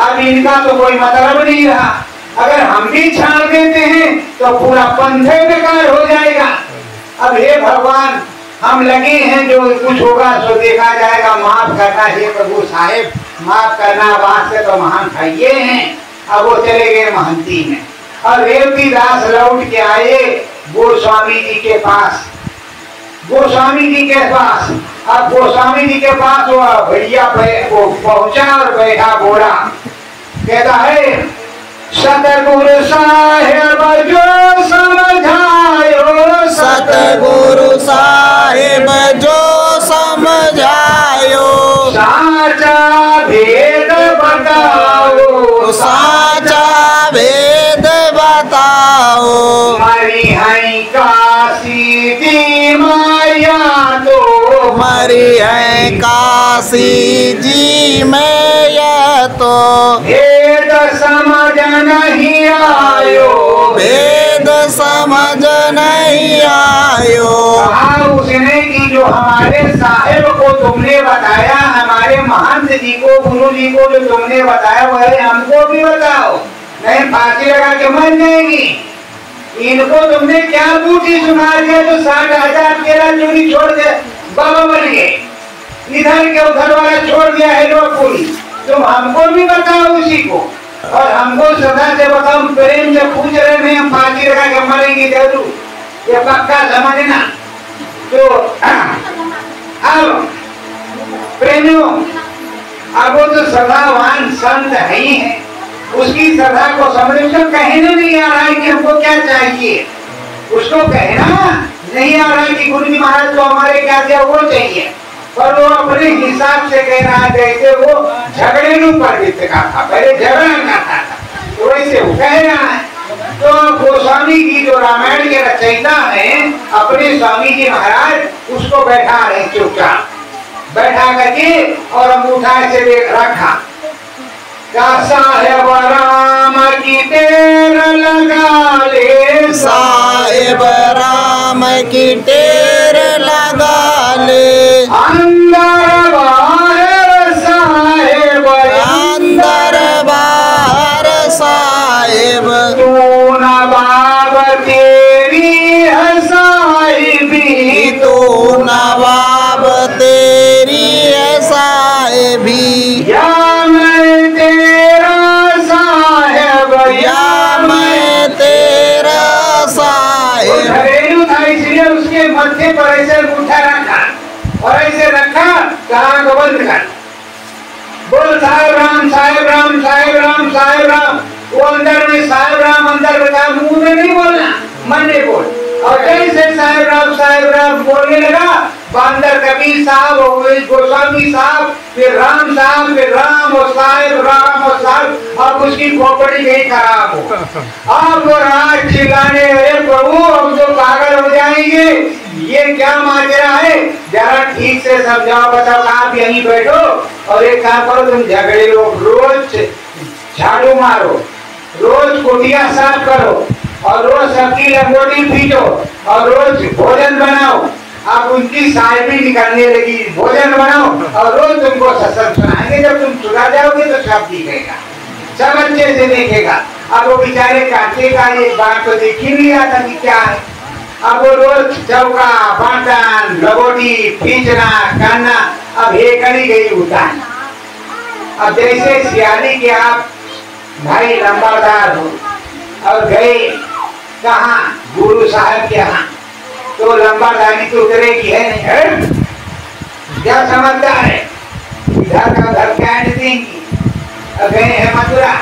Speaker 1: अब इनका तो कोई मतलब नहीं रहा। अगर हम भी छाड़ देते हैं तो पूरा पंथे बेकार हो जाएगा। अब हे भगवान, हम लगे हैं, जो कुछ होगा सो देखा जाएगा, माफ करना हे प्रभु साहेब, माफ करना, वास्ते तो महान भाइये हैं। अब वो चले गए महंती में और रेवती दास लौट के आए गोस्वामी जी के पास। गोस्वामी जी के पास, अब गोस्वामी जी के पास वो भैया वो पहुंचा और बैठा बोला, कहता है सतगुरु साहेब जो समझायो,
Speaker 2: सतगुरु साहेब जो समझायो,
Speaker 1: साचा भेद बताओ,
Speaker 2: साचा भेद बताओ।
Speaker 1: मरी है काशी जी माया तो,
Speaker 2: मरी है काशी जी में यह तो,
Speaker 1: भेद समझ नहीं आयो,
Speaker 2: भेद समझ नहीं आयो।
Speaker 1: कहा उसने कि जो हमारे साहेब को तुमने बताया, हमारे महंत जी को, गुरु जी को जो तुमने बताया वह हमको भी बताओ, नहीं फांसी लगा के मर जाएगी। इनको तुमने क्या बूटी सुना दिया जो 60,000 केला चोरी छोड़ के बाबा बन गए, इधर के उधर वाला छोड़ दिया है लोग पूरी। तुम हमको भी बताओ उसी को, और हमको सदा से बताओ, प्रेम से पूछ रहे नहीं, हम फांसी लगा के मरेंगे जरूर, ये पक्का समझना। तो अब प्रेमियों, अब वो तो सदावान संत है ही है, उसकी श्रद्धा को समझे, उसको कहना नहीं आ रहा है कि हमको क्या चाहिए, उसको कहना नहीं आ रहा है कि गुरु जी महाराज को हमारे क्या दिया वो चाहिए, पर वो अपने हिसाब से कह रहा है, जैसे वो झगड़ेलू पंडित का था, पहले झगड़ा करता था, तो वैसे वो कह रहा है। तो गोस्वामी जी जो रामायण के रचयिता है, अपने स्वामी जी महाराज उसको बैठा रहे चुपचाप, बैठा करके और अंगूठा से रखा, साहेब राम की टेर लगा ले,
Speaker 2: साहेब राम की टेर लगा ले।
Speaker 1: अंदर बाहर साहेब,
Speaker 2: अंदर बाहर साहेब,
Speaker 1: तू नवाब तेरी है साहिबी,
Speaker 2: तू नवाब तेरी है साहिबी।
Speaker 1: या मैं तेरा साहेब,
Speaker 2: या मैं तेरा साहेब।
Speaker 1: घरेलू था इसलिए उसके मत्थे पर ऐसे अंगूठा रखा और ऐसे रखा, कहा को बंद कर, बोल साहेब राम साहेब राम साहेब राम साहेब राम। वो अंदर में साहेब राम अंदर बैठा, मुंह में नहीं बोलना, मन में बोल। और जैसे साहेब राम बोलने लगा, बंदर कबीर साहब, गोस्वामी साहब, फिर राम, फिर राम और साहेब, अब उसकी खोपड़ी गई खराब हो। अब वो राज चिल्लाने, अरे प्रभु हम तो पागल हो जाएंगे, ये क्या माजरा है, जरा ठीक से समझाओ, बताओ। आप यहीं बैठो और एक काम करो, तुम झगड़े लो, रोज झाड़ू मारो, रोज कुटिया साफ करो, और रोज सबकी लंगोटी पीटो, और रोज भोजन बनाओ। अब उनकी साहिबी निकलने लगी, भोजन बनाओ और रोज तुमको सत्संग सुनाएंगे। जब तुम सुना जाओगे तो सब दिखेगा, सब अच्छे से देखेगा। अब वो बेचारे काटे का एक बार तो देख ही नहीं रहा था कि क्या है। अब वो रोज चौका बर्तन लंगोटी खींचना करना, अब हेकड़ी गई उतार। अब जैसे सियाली के आप भाई लंबादार हो और गए कहाँ, गुरु साहब के यहाँ, तो लंबादारी तो उतरेगी है नहीं है? क्या समझता है, इधर का उधर काट देंगी। अब गए हैं मथुरा,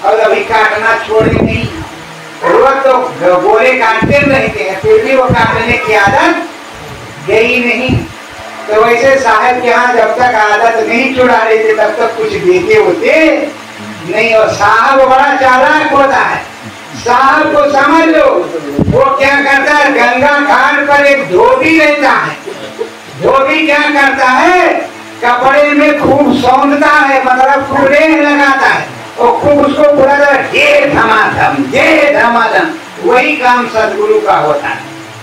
Speaker 1: और अभी काटना छोड़े नहीं। रोज तो गोले काटते रहते हैं, फिर भी वो काटने की आदत गई नहीं। तो वैसे साहब के यहाँ जब तक आदत नहीं छुड़ा लेते तब तक कुछ देते होते नहीं। और साहब बड़ा चालाक होता है, साहब को समझ लो, वो क्या करता है, गंगा घाट पर एक धोबी रहता है। धोबी क्या करता है, कपड़े में खूब सौंदता है, मतलब खूब रेंग लगाता है और खूब उसको पूरा ये धमाधम ये धमाधम। वही काम सदगुरु का होता है,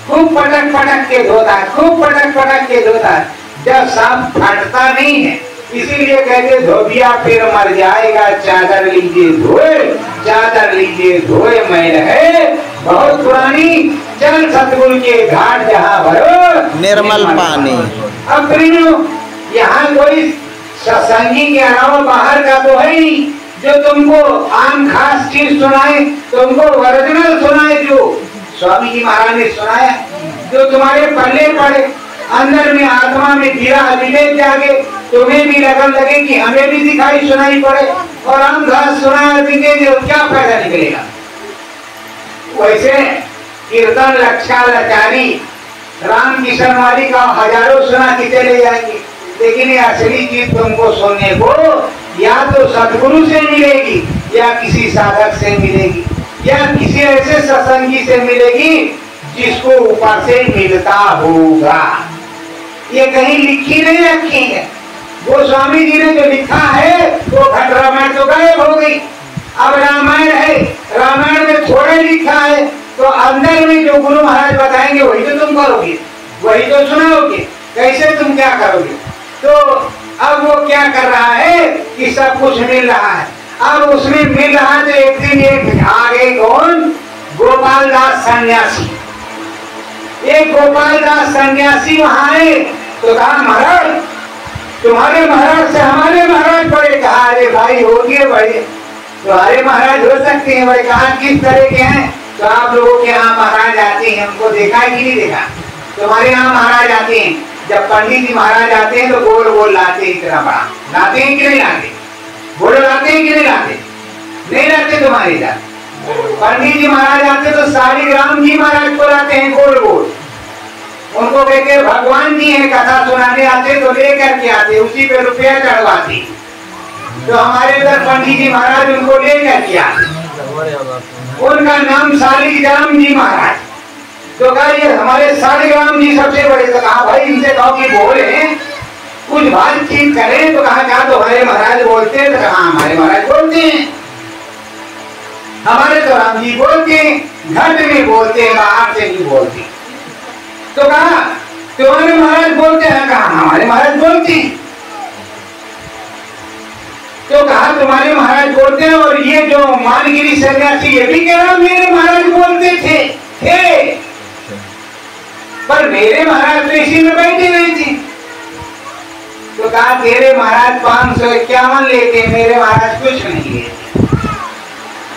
Speaker 1: खूब पटक पटक के धोता है, खूब पटक पटक के धोता है, जब सांप फटता नहीं है। इसीलिए कहते धोबिया फिर मर जाएगा, चादर लीजिए धोए, चादर लीजिए धोए, मैल है बहुत पुरानी, चल सतगुरु के घाट जहाँ भरो
Speaker 2: निर्मल पानी।
Speaker 1: अब यहाँ कोई सत्संगी के अलावा बाहर का तो है ही जो तुमको आम खास चीज सुनाए, तुमको ओरिजिनल सुनाए, जो स्वामी जी महाराज ने सुनाया, जो तुम्हारे पल्ले पड़े, अंदर में आत्मा में गिरा विवेक जागे, तुम्हें भी लगन लगे कि हमें भी दिखाई सुनाई पड़े, और हम घास सुना देंगे जो क्या फायदा निकलेगा। वैसे कीर्तन लक्षा लचारी राम किशन वाली का हजारों सुना के चले जाएंगे, लेकिन ये असली चीज तुमको सुनने को या तो सदगुरु से मिलेगी, या किसी साधक से मिलेगी, या किसी ऐसे सत्संगी से मिलेगी जिसको ऊपर से मिलता होगा। ये कहीं लिखी नहीं रखी है। वो स्वामी जी ने जो लिखा है वो घट रामायण तो गायब हो गई। अब रामायण है, रामायण में थोड़ा लिखा है, तो अंदर में जो गुरु महाराज बताएंगे वही तो तुम करोगे, वही तो सुनाओगे, कैसे तुम क्या करोगे। तो अब वो क्या कर रहा है कि सब कुछ मिल रहा है, अब उसमें मिल रहा है। तो एक दिन एक आगे कौन, गोपाल दास सन्यासी, एक गोपाल दास सन्यासी वहां आए, तो कहा महाराज तुम्हारे महाराज से हमारे महाराज बड़े। कहा अरे भाई हो गए बड़े, तुम्हारे महाराज हो सकते हैं बड़े। कहा किस तरह के हैं, तो आप लोगों के यहाँ महाराज आते हैं, हमको देखा है कि नहीं देखा, तुम्हारे यहाँ महाराज आते हैं, जब पंडित जी महाराज आते हैं तो गोल गोल लाते हैं, इतना बड़ा लाते हैं कि नहीं लाते, गोल लाते हैं कि नहीं लाते, नहीं लाते तुम्हारे इधर। पंडित जी महाराज आते तो शालिग्राम जी महाराज को लाते हैं गोल गोल, उनको कहते भगवान जी हैं, कथा सुनाने आते तो लेकर के आते, उसी पे रुपया चढ़वाते। तो हमारे इधर पंडित जी महाराज उनको लेकर के आते, उनका नाम शालिग्राम जी महाराज। तो कहा ये हमारे शालिग्राम जी सबसे बड़े। तो कहा भाई इनसे कहो कि बोले कुछ बातचीत करें। तो कहा क्या तुम्हारे महाराज बोलते हैं, तो कहा हमारे महाराज बोलते हैं, हमारे तो राम जी बोलते हैं, घट में बोलते हैं, बाहर से नहीं बोलते। तो कहा तुम्हारे महाराज बोलते हैं, कहा हमारे महाराज बोलते हैं। तो कहा तुम्हारे महाराज बोलते हैं, और ये जो मानगिरी सन्यासी ये भी कह रहा मेरे महाराज बोलते थे पर मेरे महाराज तो इसी में बैठे नहीं थे। तो कहा तेरे महाराज 551 लेते, मेरे महाराज कुछ नहीं लेते,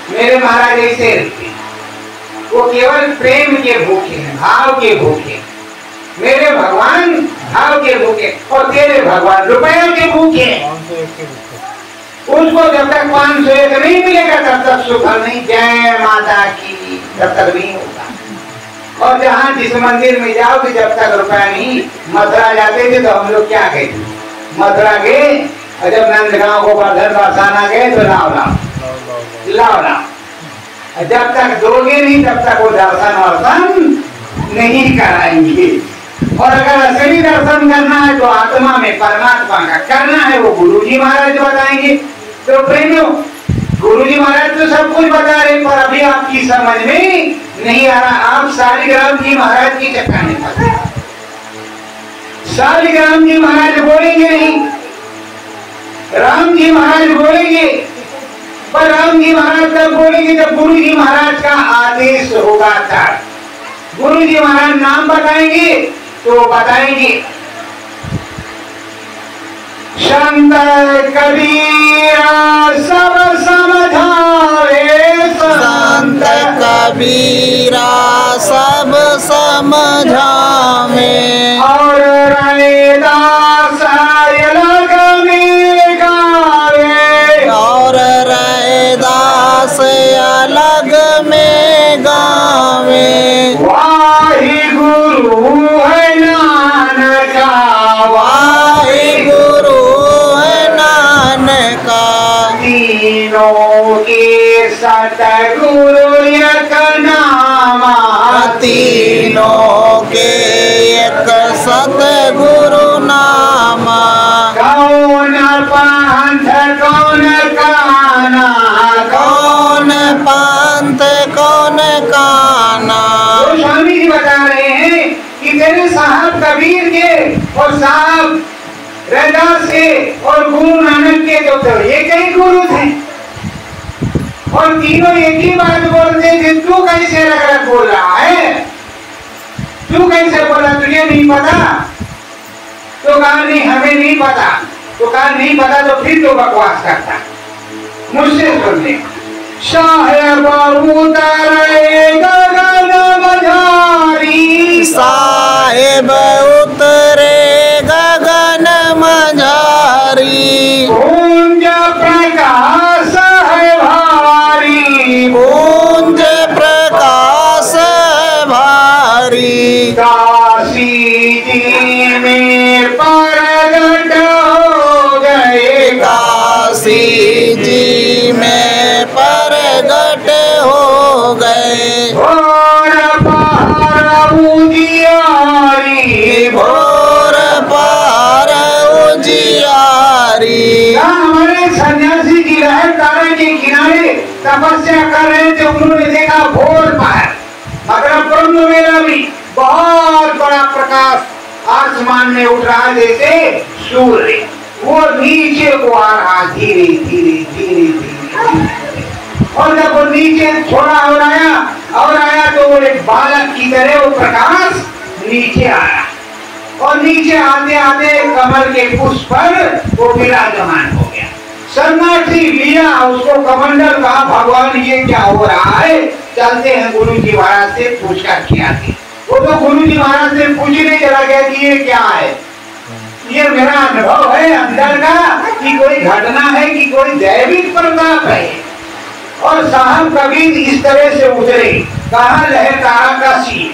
Speaker 1: मेरे महाराज ऐसे रहते, वो केवल प्रेम के भूखे हैं, भाव के भूखे। मेरे भगवान भाव के भूखे और तेरे भगवान रुपया के भूखे। उसको जब तक 501 नहीं मिलेगा तब तक सुख नहीं। जय माता की, तब तक नहीं होगा। और जहाँ जिस मंदिर में जाओगे जब तक रुपया नहीं, मथुरा जाते थे तो हम लोग क्या कहते, मथुरा गए और जब नंदगांव को वर्धन बरसाना गए तो लाओ लाओ लाओ लाओ, जब तक दोगे नहीं तब तक वो दर्शन वर्शन नहीं कराएंगे। और अगर असली दर्शन करना है तो आत्मा में परमात्मा का करना है, वो गुरुजी महाराज बताएंगे। तो प्रेमियों गुरुजी महाराज तो सब कुछ बता रहे, पर अभी आपकी समझ में नहीं आ रहा। आप शालिग्राम जी महाराज की चक्कर में फंसे। शालिग्राम जी महाराज बोलेंगे नहीं, राम जी महाराज बोलेंगे, पर राम जी महाराज तब बोलेंगे जब गुरु जी महाराज का आदेश होगा। तब गुरु जी महाराज नाम बताएंगे तो बताएंगे संत कबीरा सब समझावे,
Speaker 2: संत कबीरा सब समझावे,
Speaker 1: और रैदास अलग में गावे,
Speaker 2: और रैदास एक सतगुरु नाम।
Speaker 1: कौन पंथ कौन काना,
Speaker 2: कौन पंथ कौन काना।
Speaker 1: तो स्वामी जी बता रहे हैं कि तेरे साहब कबीर के और साहब रैदास के और गुरु नानक के तो एक ही गुरु थे, और तीनों एक ही बात बोलते थे। तू कैसे अलग अलग बोल रहा है? तू कैसे बोला? तुझे नहीं पता? तो कहा नहीं हमें नहीं पता। तो कहा नहीं पता तो फिर तो बकवास करता। मुझसे सुन ले। साहेब उतरे गगन मझारी,
Speaker 2: साहेब उतरे गगन मझारी।
Speaker 1: पूंज प्रकाश है भारी,
Speaker 2: पूंज प्रकाश भारी।
Speaker 1: काशी जी में प्रगट हो गए,
Speaker 2: काशी जी में प्रगट हो गए।
Speaker 1: भोर पहर उजियारी,
Speaker 2: भोर पहर उजियारी।
Speaker 1: हमारे सन्यासी की लहर तारा के किनारे तपस्या कर रहे थे। उन्होंने देखा भोर पहर, मतलब ब्रह्म मेला भी बहुत बड़ा प्रकाश आसमान में उठ रहा, जैसे सूर्य। वो नीचे को आ रहा धीरे धीरे धीरे धीरे, और जब वो नीचे थोड़ा और आया तो वो एक बालक की तरह वो प्रकाश नीचे आया, और नीचे आते आते कमल के पुष्प पर वो विराजमान हो गया। सन्यासी लिया उसको कमंडल, कहा भगवान ये क्या हो रहा है? चलते हैं गुरु जी महाराज से पूछकर किया थी। वो तो गुरु जी महाराज से पूछने चला गया कि ये क्या है। ये मेरा अनुभव है अंदर का कि कोई घटना है कि कोई दैविक प्रताप है। और साहब कबीर इस तरह से उतरे, कहा लहर तारा का सीन।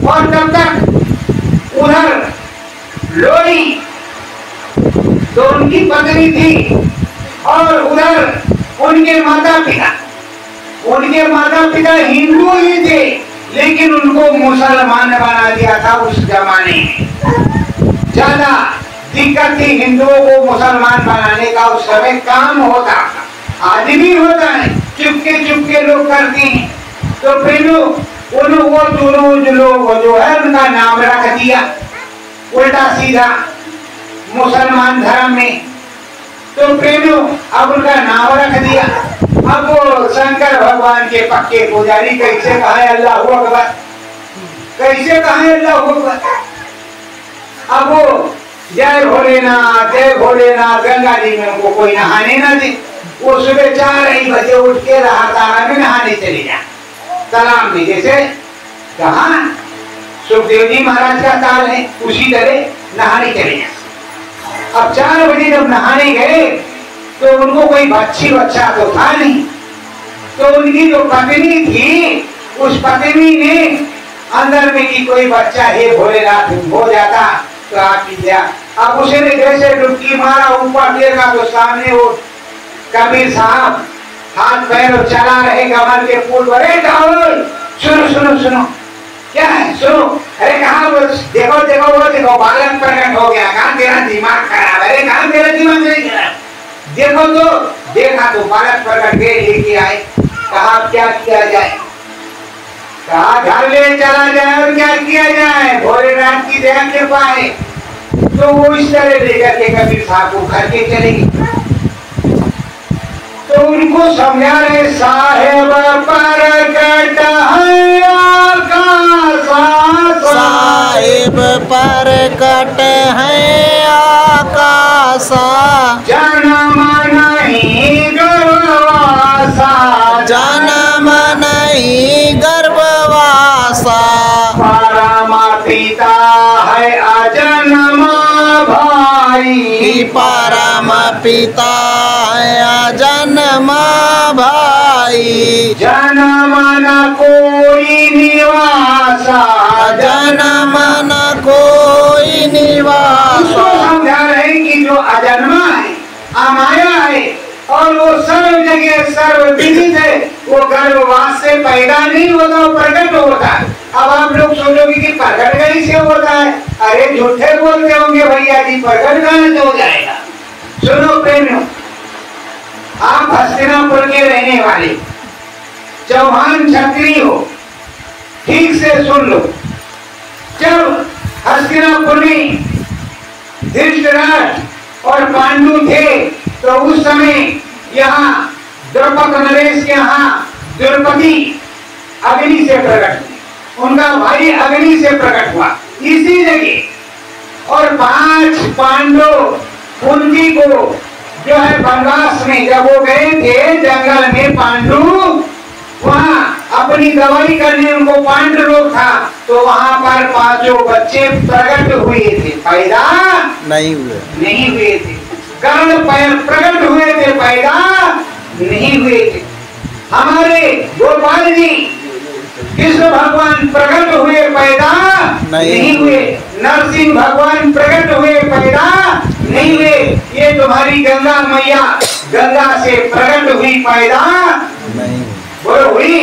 Speaker 1: और तब तक उधर लोरी तो उनकी पत्नी थी, और उधर उनके माता पिता हिंदू ही थे, लेकिन उनको मुसलमान बना दिया था। उस जमाने में ज्यादा दिक्कत थी हिंदुओं को मुसलमान बनाने का। उस समय काम होता था, आज भी होता है, चुपके लोग करते हैं। तो फिर वो दोनों लोग जो है उनका नाम रख दिया उल्टा सीधा मुसलमान धर्म में। तो फिर अब उनका नाम रख दिया। अब वो शंकर भगवान के पक्के पुजारी कैसे कहा अल्लाह अकबर, कैसे कहा अल्लाह अकबर। अब वो जय भोलेनाथ गंगा जी में उनको कोई नहाने ना दे। वो सुबह 4 बजे उठ के रहा तारा में नहाने चले जा, तालाब में, जैसे कहा सुखदेव जी महाराज का ताल है उसी तरह नहाने चले जा। अब 4 बजे जब नहाने गए तो उनको कोई बच्चा तो था नहीं। तो उनकी जो पत्नी थी, उस पत्नी ने अंदर में की कोई बच्चा हे भोलेनाथ हो जाता तो आप दिया। अब उसने जैसे डुबकी मारा ऊपर देखा तो सामने वो कबीर साहब हाथ पैर चला रहे कमल के पुल पर। सुनो क्या है? सुनो। अरे कहा वो देखो बालक प्रकट हो गया। कहा तेरा दिमाग खराब? अरे कहा तेरा दिमाग नहीं खराब? देखा तो बालक प्रकट गए, लेके आए। कहा क्या किया जाए? कहा घर ले चला जाए। और क्या किया जाए? भोलेनाथ की दया कृपा है। तो वो इस तरह लेकर के कबीर साहब को घर के चले गए। तो उनको समझा रहे साहेब प्रकट है आकाशा,
Speaker 2: साहेब प्रकट है आकाशा।
Speaker 1: जन्म नहीं गर्भवासा,
Speaker 2: जन्म नहीं गर्भवासा।
Speaker 1: परम पिता है अजन्मा भाई,
Speaker 2: परम पिता है अजन्मा भाई।
Speaker 1: जन्म न कोई निवासा,
Speaker 2: जन्म न कोई निवासा।
Speaker 1: उसको समझा रहे कि जो अजन्मा है, अमाया है, और वो सब सर्व जगह सर्वविदित है, वो गर्भवास से पैदा नहीं होता, वो प्रकट होता है। अब आप लोग सोचोगे कि प्रकट कैसे होता है, अरे झूठे बोलते होंगे भैया जी, प्रकट कहां से हो जाएगा। सुनो प्रेमियों, आप हस्तिनापुर के रहने वाले चौहान क्षत्रिय हो, ठीक से सुन लो। जब हस्तिनापुर में धृतराष्ट्र और पांडु थे तो उस समय यहाँ द्रौपद नरेश के यहाँ द्रौपदी अग्नि से प्रकट हुई, उनका भाई अग्नि से प्रकट हुआ इसी जगह। और 5 पांडव कुंती को जो है वनवास में जब वो गए थे जंगल में, पांडु वहां अपनी दवाई करने, उनको पांडु रोग था, तो वहां पर 5 बच्चे प्रकट हुए थे, पैदा नहीं हुए थे। कर्ण प्रकट हुए थे, पैदा नहीं हुए थे। हमारे गोपाल जी कृष्ण भगवान प्रकट हुए, पैदा नहीं हुए। नरसिंह भगवान प्रकट हुए, पैदा नहीं हुए। ये तुम्हारी गंगा मैया गंगा से प्रकट हुई, पैदा नहीं। बोलो हुई।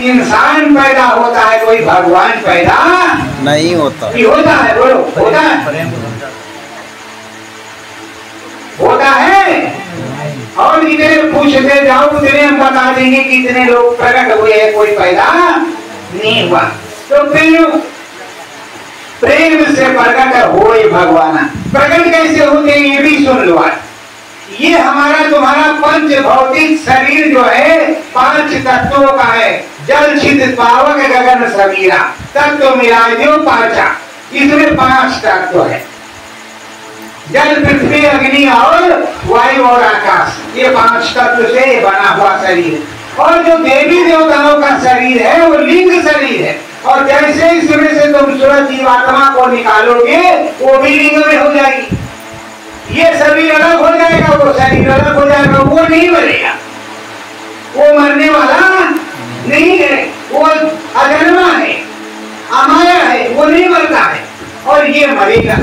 Speaker 1: इंसान पैदा होता है, कोई भगवान पैदा नहीं होता। ये होता है, बोलो होता है, होता है। और इतने पूछते जाओ उतने हम बता देंगे कि इतने लोग प्रकट हुए हैं, कोई पैदा नहीं हुआ। तो प्रेम से प्रकट हो भगवान। प्रकट कैसे होते ये भी सुन लो। ये हमारा तुम्हारा पंच भौतिक शरीर जो है 5 तत्वों का है। जल छिद पावक गगन समीरा, तत्व मिलाए दो 5। इसमें 5 तत्व है, जल पृथ्वी अग्नि और वायु और आकाश, ये 5 तत्व से बना हुआ शरीर। और जो देवी देवताओं का शरीर है वो लिंग शरीर है। और जैसे इसमें से तुम सूरज जीवात्मा को निकालोगे वो भी लिंग में हो जाएगी। ये शरीर अलग हो जाएगा, वो शरीर अलग हो जाएगा, वो नहीं मरेगा, वो मरने वाला नहीं है, वो अजन्मा है, अमाया है, वो नहीं मरता है। और ये मरेगा।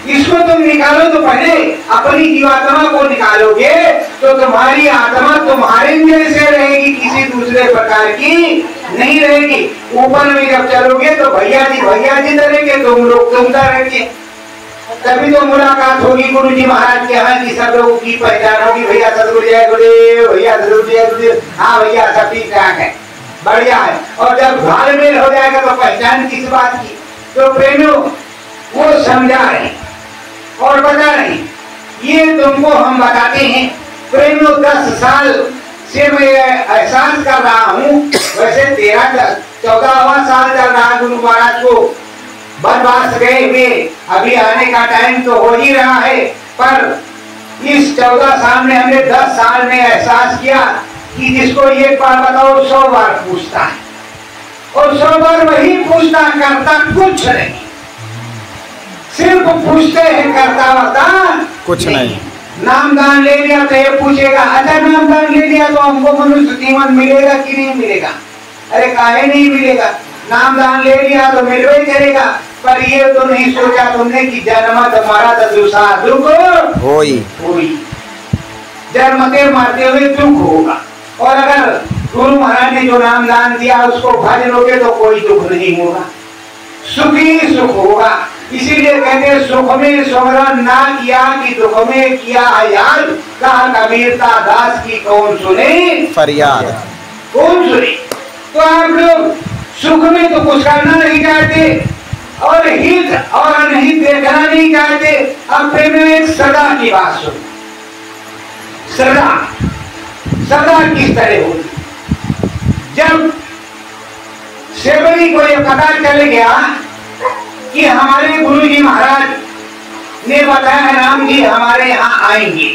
Speaker 1: इसको तुम निकालो तो पहले अपनी जीवात्मा को निकालोगे तो तुम्हारी आत्मा तुम्हारे जैसे रहेगी, किसी दूसरे प्रकार की नहीं रहेगी। ऊपर में जब चलोगे तो भैया जी तरेंगे, तुम लोग तुम तरेंगे। तभी तो मुलाकात होगी गुरु जी महाराज के यहाँ की, सब लोगों की पहचान होगी। भैया सदगुरु जय गुरुदेव, भैया सदगुरु जय गुरुदेव, हाँ भैया सब ठीक ठाक है, बढ़िया है। और जब घालमेल हो जाएगा तो पहचान किस बात की। तो प्रेमियों वो समझा रहे और बता रहे, ये तुमको हम बताते हैं। प्रेमियों 10 साल से मैं एहसास कर रहा हूँ, वैसे 13-14वां साल चल रहा गुरु महाराज को वनवास गए हुए। अभी आने का टाइम तो हो ही रहा है, पर इस 14 साल में हमने 10 साल में एहसास किया कि जिसको एक बार बताओ 100 बार पूछता है, और 100 बार वही पूछता, करता कुछ नहीं। सिर्फ पूछते हैं, करता वर्ता कुछ नहीं। नामदान ले लिया तो ये पूछेगा, अच्छा नामदान ले लिया तो हमको मनुष्य जीवन मिलेगा कि नहीं मिलेगा? अरे काहे नहीं मिलेगा? नामदान ले लिया तो मिलवे करेगा, पर ये तो नहीं सोचा तुमने कि जन्मत मरत दुख होई। जन्मते मरते हुए दुख होगा। और अगर गुरु महाराज ने जो नामदान दिया उसको भज लोगे तो कोई दुख नहीं होगा, सुख ही सुख होगा। इसीलिए कहते सुख में सुमरन ना किया कि दुख में किया याद, कहा कबीरता दास की कौन सुने फरियाद, कौन सुने। तो आप लोग सुख में तो कुछ करना नहीं चाहते और हित और अनहित देखना नहीं चाहते। अब प्रेम में एक सदा की बात सुनो। सदा किस तरह होगी? जब सेवरी को यह पता चल गया कि हमारे गुरुजी महाराज ने बताया है राम जी हमारे यहाँ आएंगे,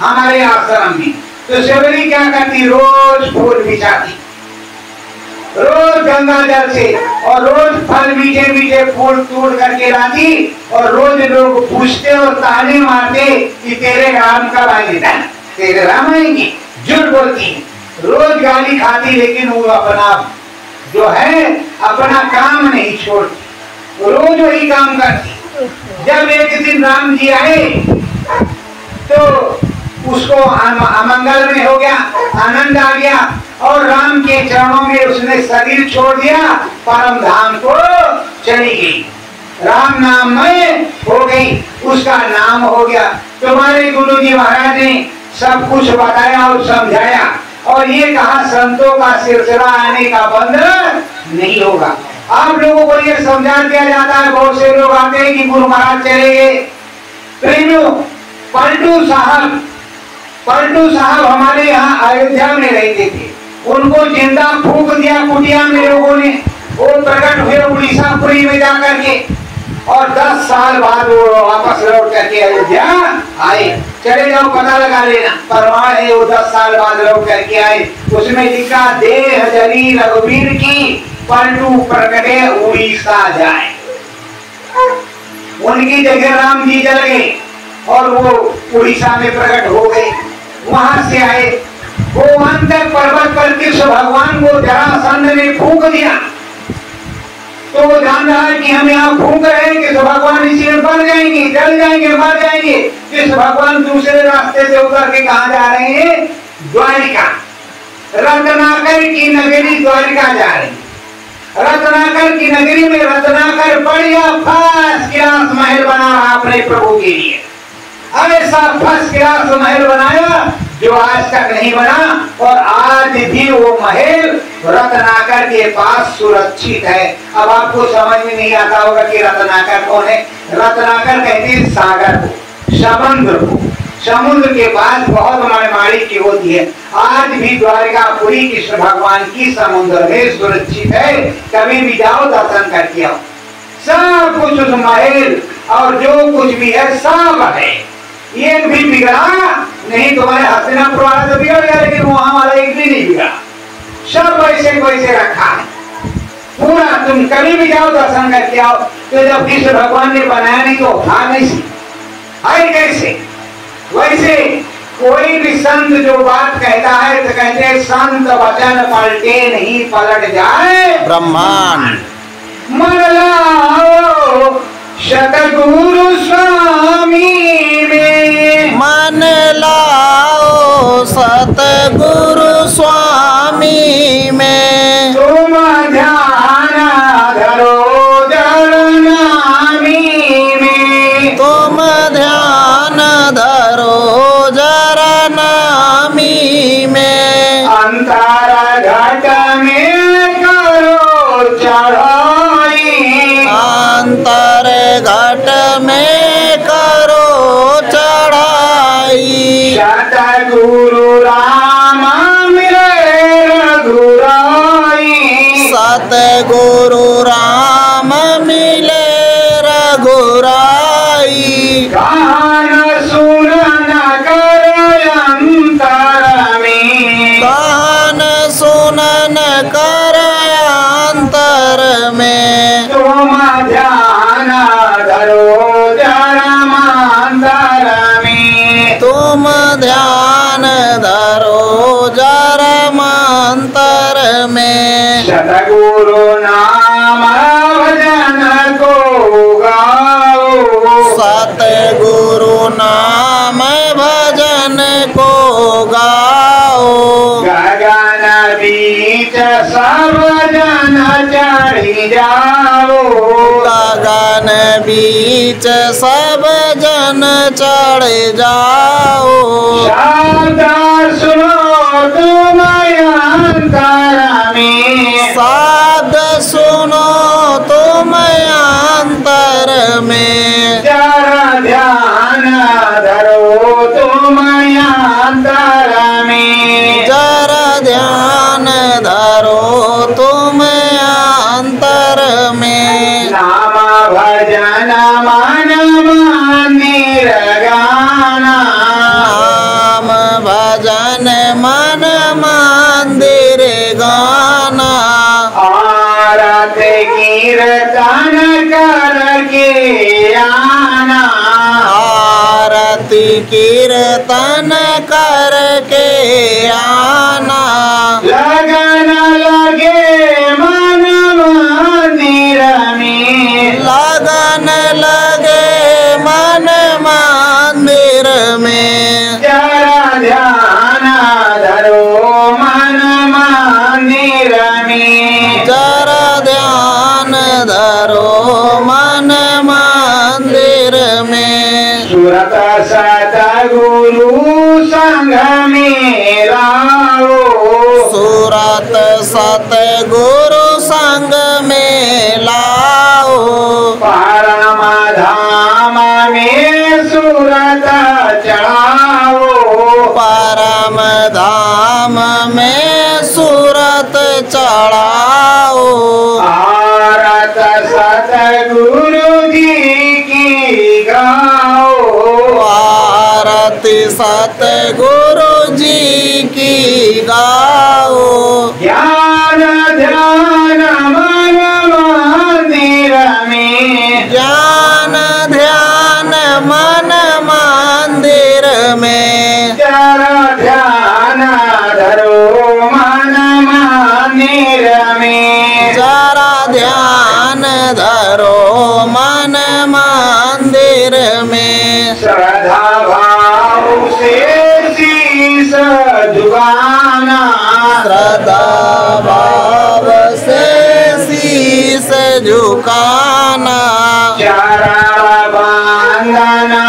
Speaker 1: हमारे आश्रम में, तो सेवरी क्या करती? रोज फूल बिछाती, रोज गंगा जल से, और रोज फल मीठे मीठे फूल तोड़ करके लाती। और रोज लोग पूछते और ताने मारते कि तेरे राम कब आएंगे, तेरे राम आएंगे। झूठ बोलती, रोज गाली खाती, लेकिन वो अपना जो है अपना काम नहीं छोड़ती, रोज वही काम करती। जब एक दिन राम जी आए तो उसको अमंगल में हो गया, आनंद आ गया और राम के चरणों में उसने शरीर छोड़ दिया, परम धाम को चली गई, राम नाम में हो गई, उसका नाम हो गया। तुम्हारे गुरु जी महाराज ने सब कुछ बताया और समझाया और ये कहा संतों का सिलसिला आने का बंद नहीं होगा। आप लोगों को ये समझा दिया जाता है, बहुत से लोग आते हैं कि गुरु महाराज चले गए। प्रेमियों, पलटू साहब हमारे यहाँ अयोध्या में रहते थे, उनको जिंदा फूंक दिया कुटिया में लोगों ने, वो प्रकट हुए उड़ीसा पुरी में जाकर के और 10 साल बाद वो वापस लौट करके अयोध्या आए। चले जाओ पता लगा लेना, प्रमाण है वो 10 साल बाद लौट करके आए। उसमें लिखा देह जली रघुवीर की, पलटू प्रकटे उड़ीसा जाए। उनकी जगह राम जी जल गए और वो उड़ीसा में प्रकट हो गए, वहां से आए। वो अंतर पर्वत पर कृष्ण भगवान को जरासंध ने फूंक दिया, तो वो जान रहा है कि हम यहाँ फूंक रहे हैं, कृष्ण भगवान इसी में मर जाएंगे, जल जाएंगे, मर जाएंगे। कृष्ण भगवान दूसरे रास्ते से उतर के कहा जा रहे हैं? द्वारिका, रत्नाकर की नगरी द्वारिका जा रही। रत्नाकर की नगरी में रत्नाकर बढ़िया फर्स्ट क्लास महल बना रहा अपने प्रभु के लिए। ऐसा फर्स्ट क्लास महल बनाया जो आज तक नहीं बना और आज भी वो महल रत्नाकर के पास सुरक्षित है। अब आपको समझ में नहीं आता होगा कि रत्नाकर कौन है। रत्नाकर कहते हैं सागर को, समुद्र को, समुद्र के पास बहुत मनमाड़ी की होती है। आज भी द्वारिकापुरी कृष्ण भगवान की समुद्र में सुरक्षित है, कभी भी जाओ दर्शन करके आओ। सब कुछ उस महल और जो कुछ भी है सब है, एक भी बिगड़ा नहीं। तुम्हारे हस्तिनापुर वाला तो बिगड़ गया, लेकिन वहां वाला एक भी नहीं बिगड़ा, सब वैसे वैसे रखा है पूरा। तुम कभी भी जाओ दर्शन करके आओ। तो जब कृष्ण भगवान ने बनाया नहीं तो था नहीं, है कैसे? वैसे कोई भी संत जो बात कहता है तो कहते हैं संत वचन पलटे नहीं पलट जाए
Speaker 2: ब्रह्मांड।
Speaker 1: मन लाओ सतगुरु स्वामी में,
Speaker 2: मन लाओ सतगुरु स्वामी में,
Speaker 1: तुम ध्यान धरो जरनामी में,
Speaker 2: तुम ध्यान धरो जरा नामी में,
Speaker 1: अंतर घट में करो चढ़ाई,
Speaker 2: अंतर घट में करो चढ़ाई,
Speaker 1: सतगुरु राम मिले रघुराई,
Speaker 2: सतगुरु राम मिले रघुराई,
Speaker 1: गान सुनन कर अंतर में,
Speaker 2: गान सुनन कर अंतर में,
Speaker 1: तुम ध्यान धरो जरमांतर में,
Speaker 2: तुम ध्यान धरो जरमांतर में,
Speaker 1: सतगुरु नाम भजन को गाओ,
Speaker 2: सतगुरु नाम भजन को गाओ,
Speaker 1: गगन बीच सब जन चढ़ी जाओ,
Speaker 2: गगन बीच सब जन चढ़ जाओ,
Speaker 1: शब्द सुनो तुम अंतर में,
Speaker 2: शब्द सुनो तुम अंतर में,
Speaker 1: जरा ध्यान धरो तुम अंतर में,
Speaker 2: जरा ध्यान धरो तुम अंतर में,
Speaker 1: नाम भजन मन मंदिर गाना,
Speaker 2: नाम भजन मन मंदिर गाना,
Speaker 1: आरत कीर्तन करके आना,
Speaker 2: आरती कीर्तन करके आना,
Speaker 1: लगन लगे मन मंदिर में,
Speaker 2: लगन लगे मन मंदिर में,
Speaker 1: जरा
Speaker 2: धरो मन मंदिर में।
Speaker 1: सुरत सतगुरु संग में लाओ,
Speaker 2: सूरत सतगुरु संग में लाओ।
Speaker 1: परम धाम में सूरत चढ़ाओ,
Speaker 2: परम धाम में सूरत चढ़ाओ।
Speaker 1: आरत सतगुरु जी की गाओ,
Speaker 2: आरती सतगुरु जी की गाओ।
Speaker 1: ज्ञान ध्यान मन मंदिर में,
Speaker 2: ज्ञान ध्यान मन मंदिर में।
Speaker 1: जरा ध्यान धरो मन मंदिर में,
Speaker 2: जरा ध्यान धरो मन मंदिर में।
Speaker 1: श्रद्धा भाव से शीश झुकाना,
Speaker 2: श्रद्धा भाव से शीस झुकाना।
Speaker 1: चरण वंदना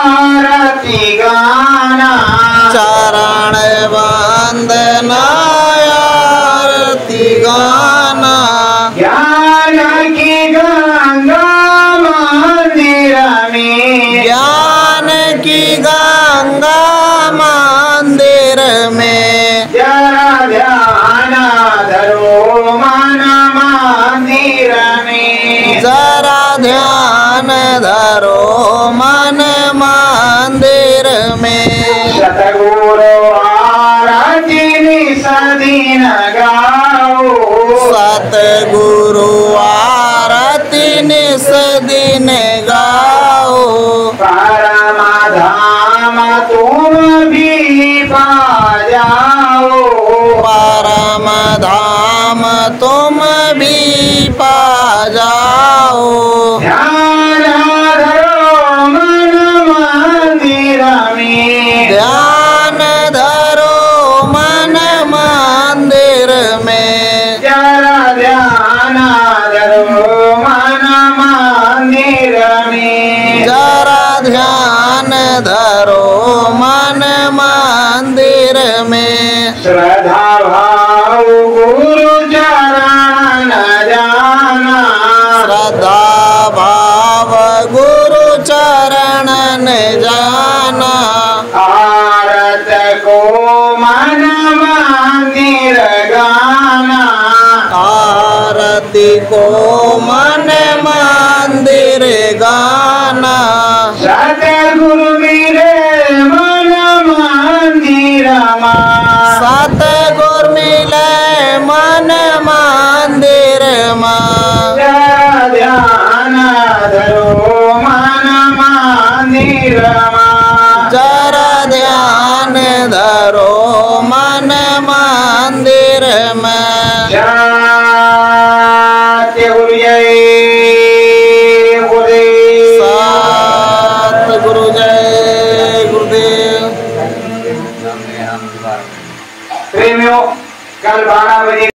Speaker 1: आरती गाना,
Speaker 2: चरण वंदना आरती गाना।
Speaker 1: ज्ञान की गंगा मंदिर में,
Speaker 2: ज्ञान की गंगा मंदिर में।
Speaker 1: जरा ध्यान धरो मन मंदिर में,
Speaker 2: जरा ध्यान धरो मन मंदिर में।
Speaker 1: सतगुरु आरती निसदीन गाओ,
Speaker 2: सतगुरु आरती निस दिन गाओ।
Speaker 1: परम धाम तुम भी पा जाओ,
Speaker 2: परम धाम तुम भी पा जाओ।
Speaker 1: ध्यान धरो मन मंदिर में,
Speaker 2: ध्यान धरो मन मंदिर में।
Speaker 1: जरा ध्यान धरो मन मंदिर में,
Speaker 2: जरा ध्यान धरो मन मंदिर में।
Speaker 1: श्रद्धा भाव गुरु चरण जाना,
Speaker 2: श्रद्धा भाव गुरु चरणन जाना।
Speaker 1: आरत को मन मंदिर गाना,
Speaker 2: आरती को मन मंदिर गाना।
Speaker 1: सतगुरु मेरे मन मंदिर मा,
Speaker 2: सतगुरु मिले मन मंदिर माँ।
Speaker 1: जरा ध्यान धरो मन मंदिर मा,
Speaker 2: जरा ध्यान धरो मन मंदिर में।
Speaker 1: सत्य गुरु जय गुरुदेव,
Speaker 2: सतगुरु जय गुरुदेव।
Speaker 1: प्रेमियों, कल 12 बजे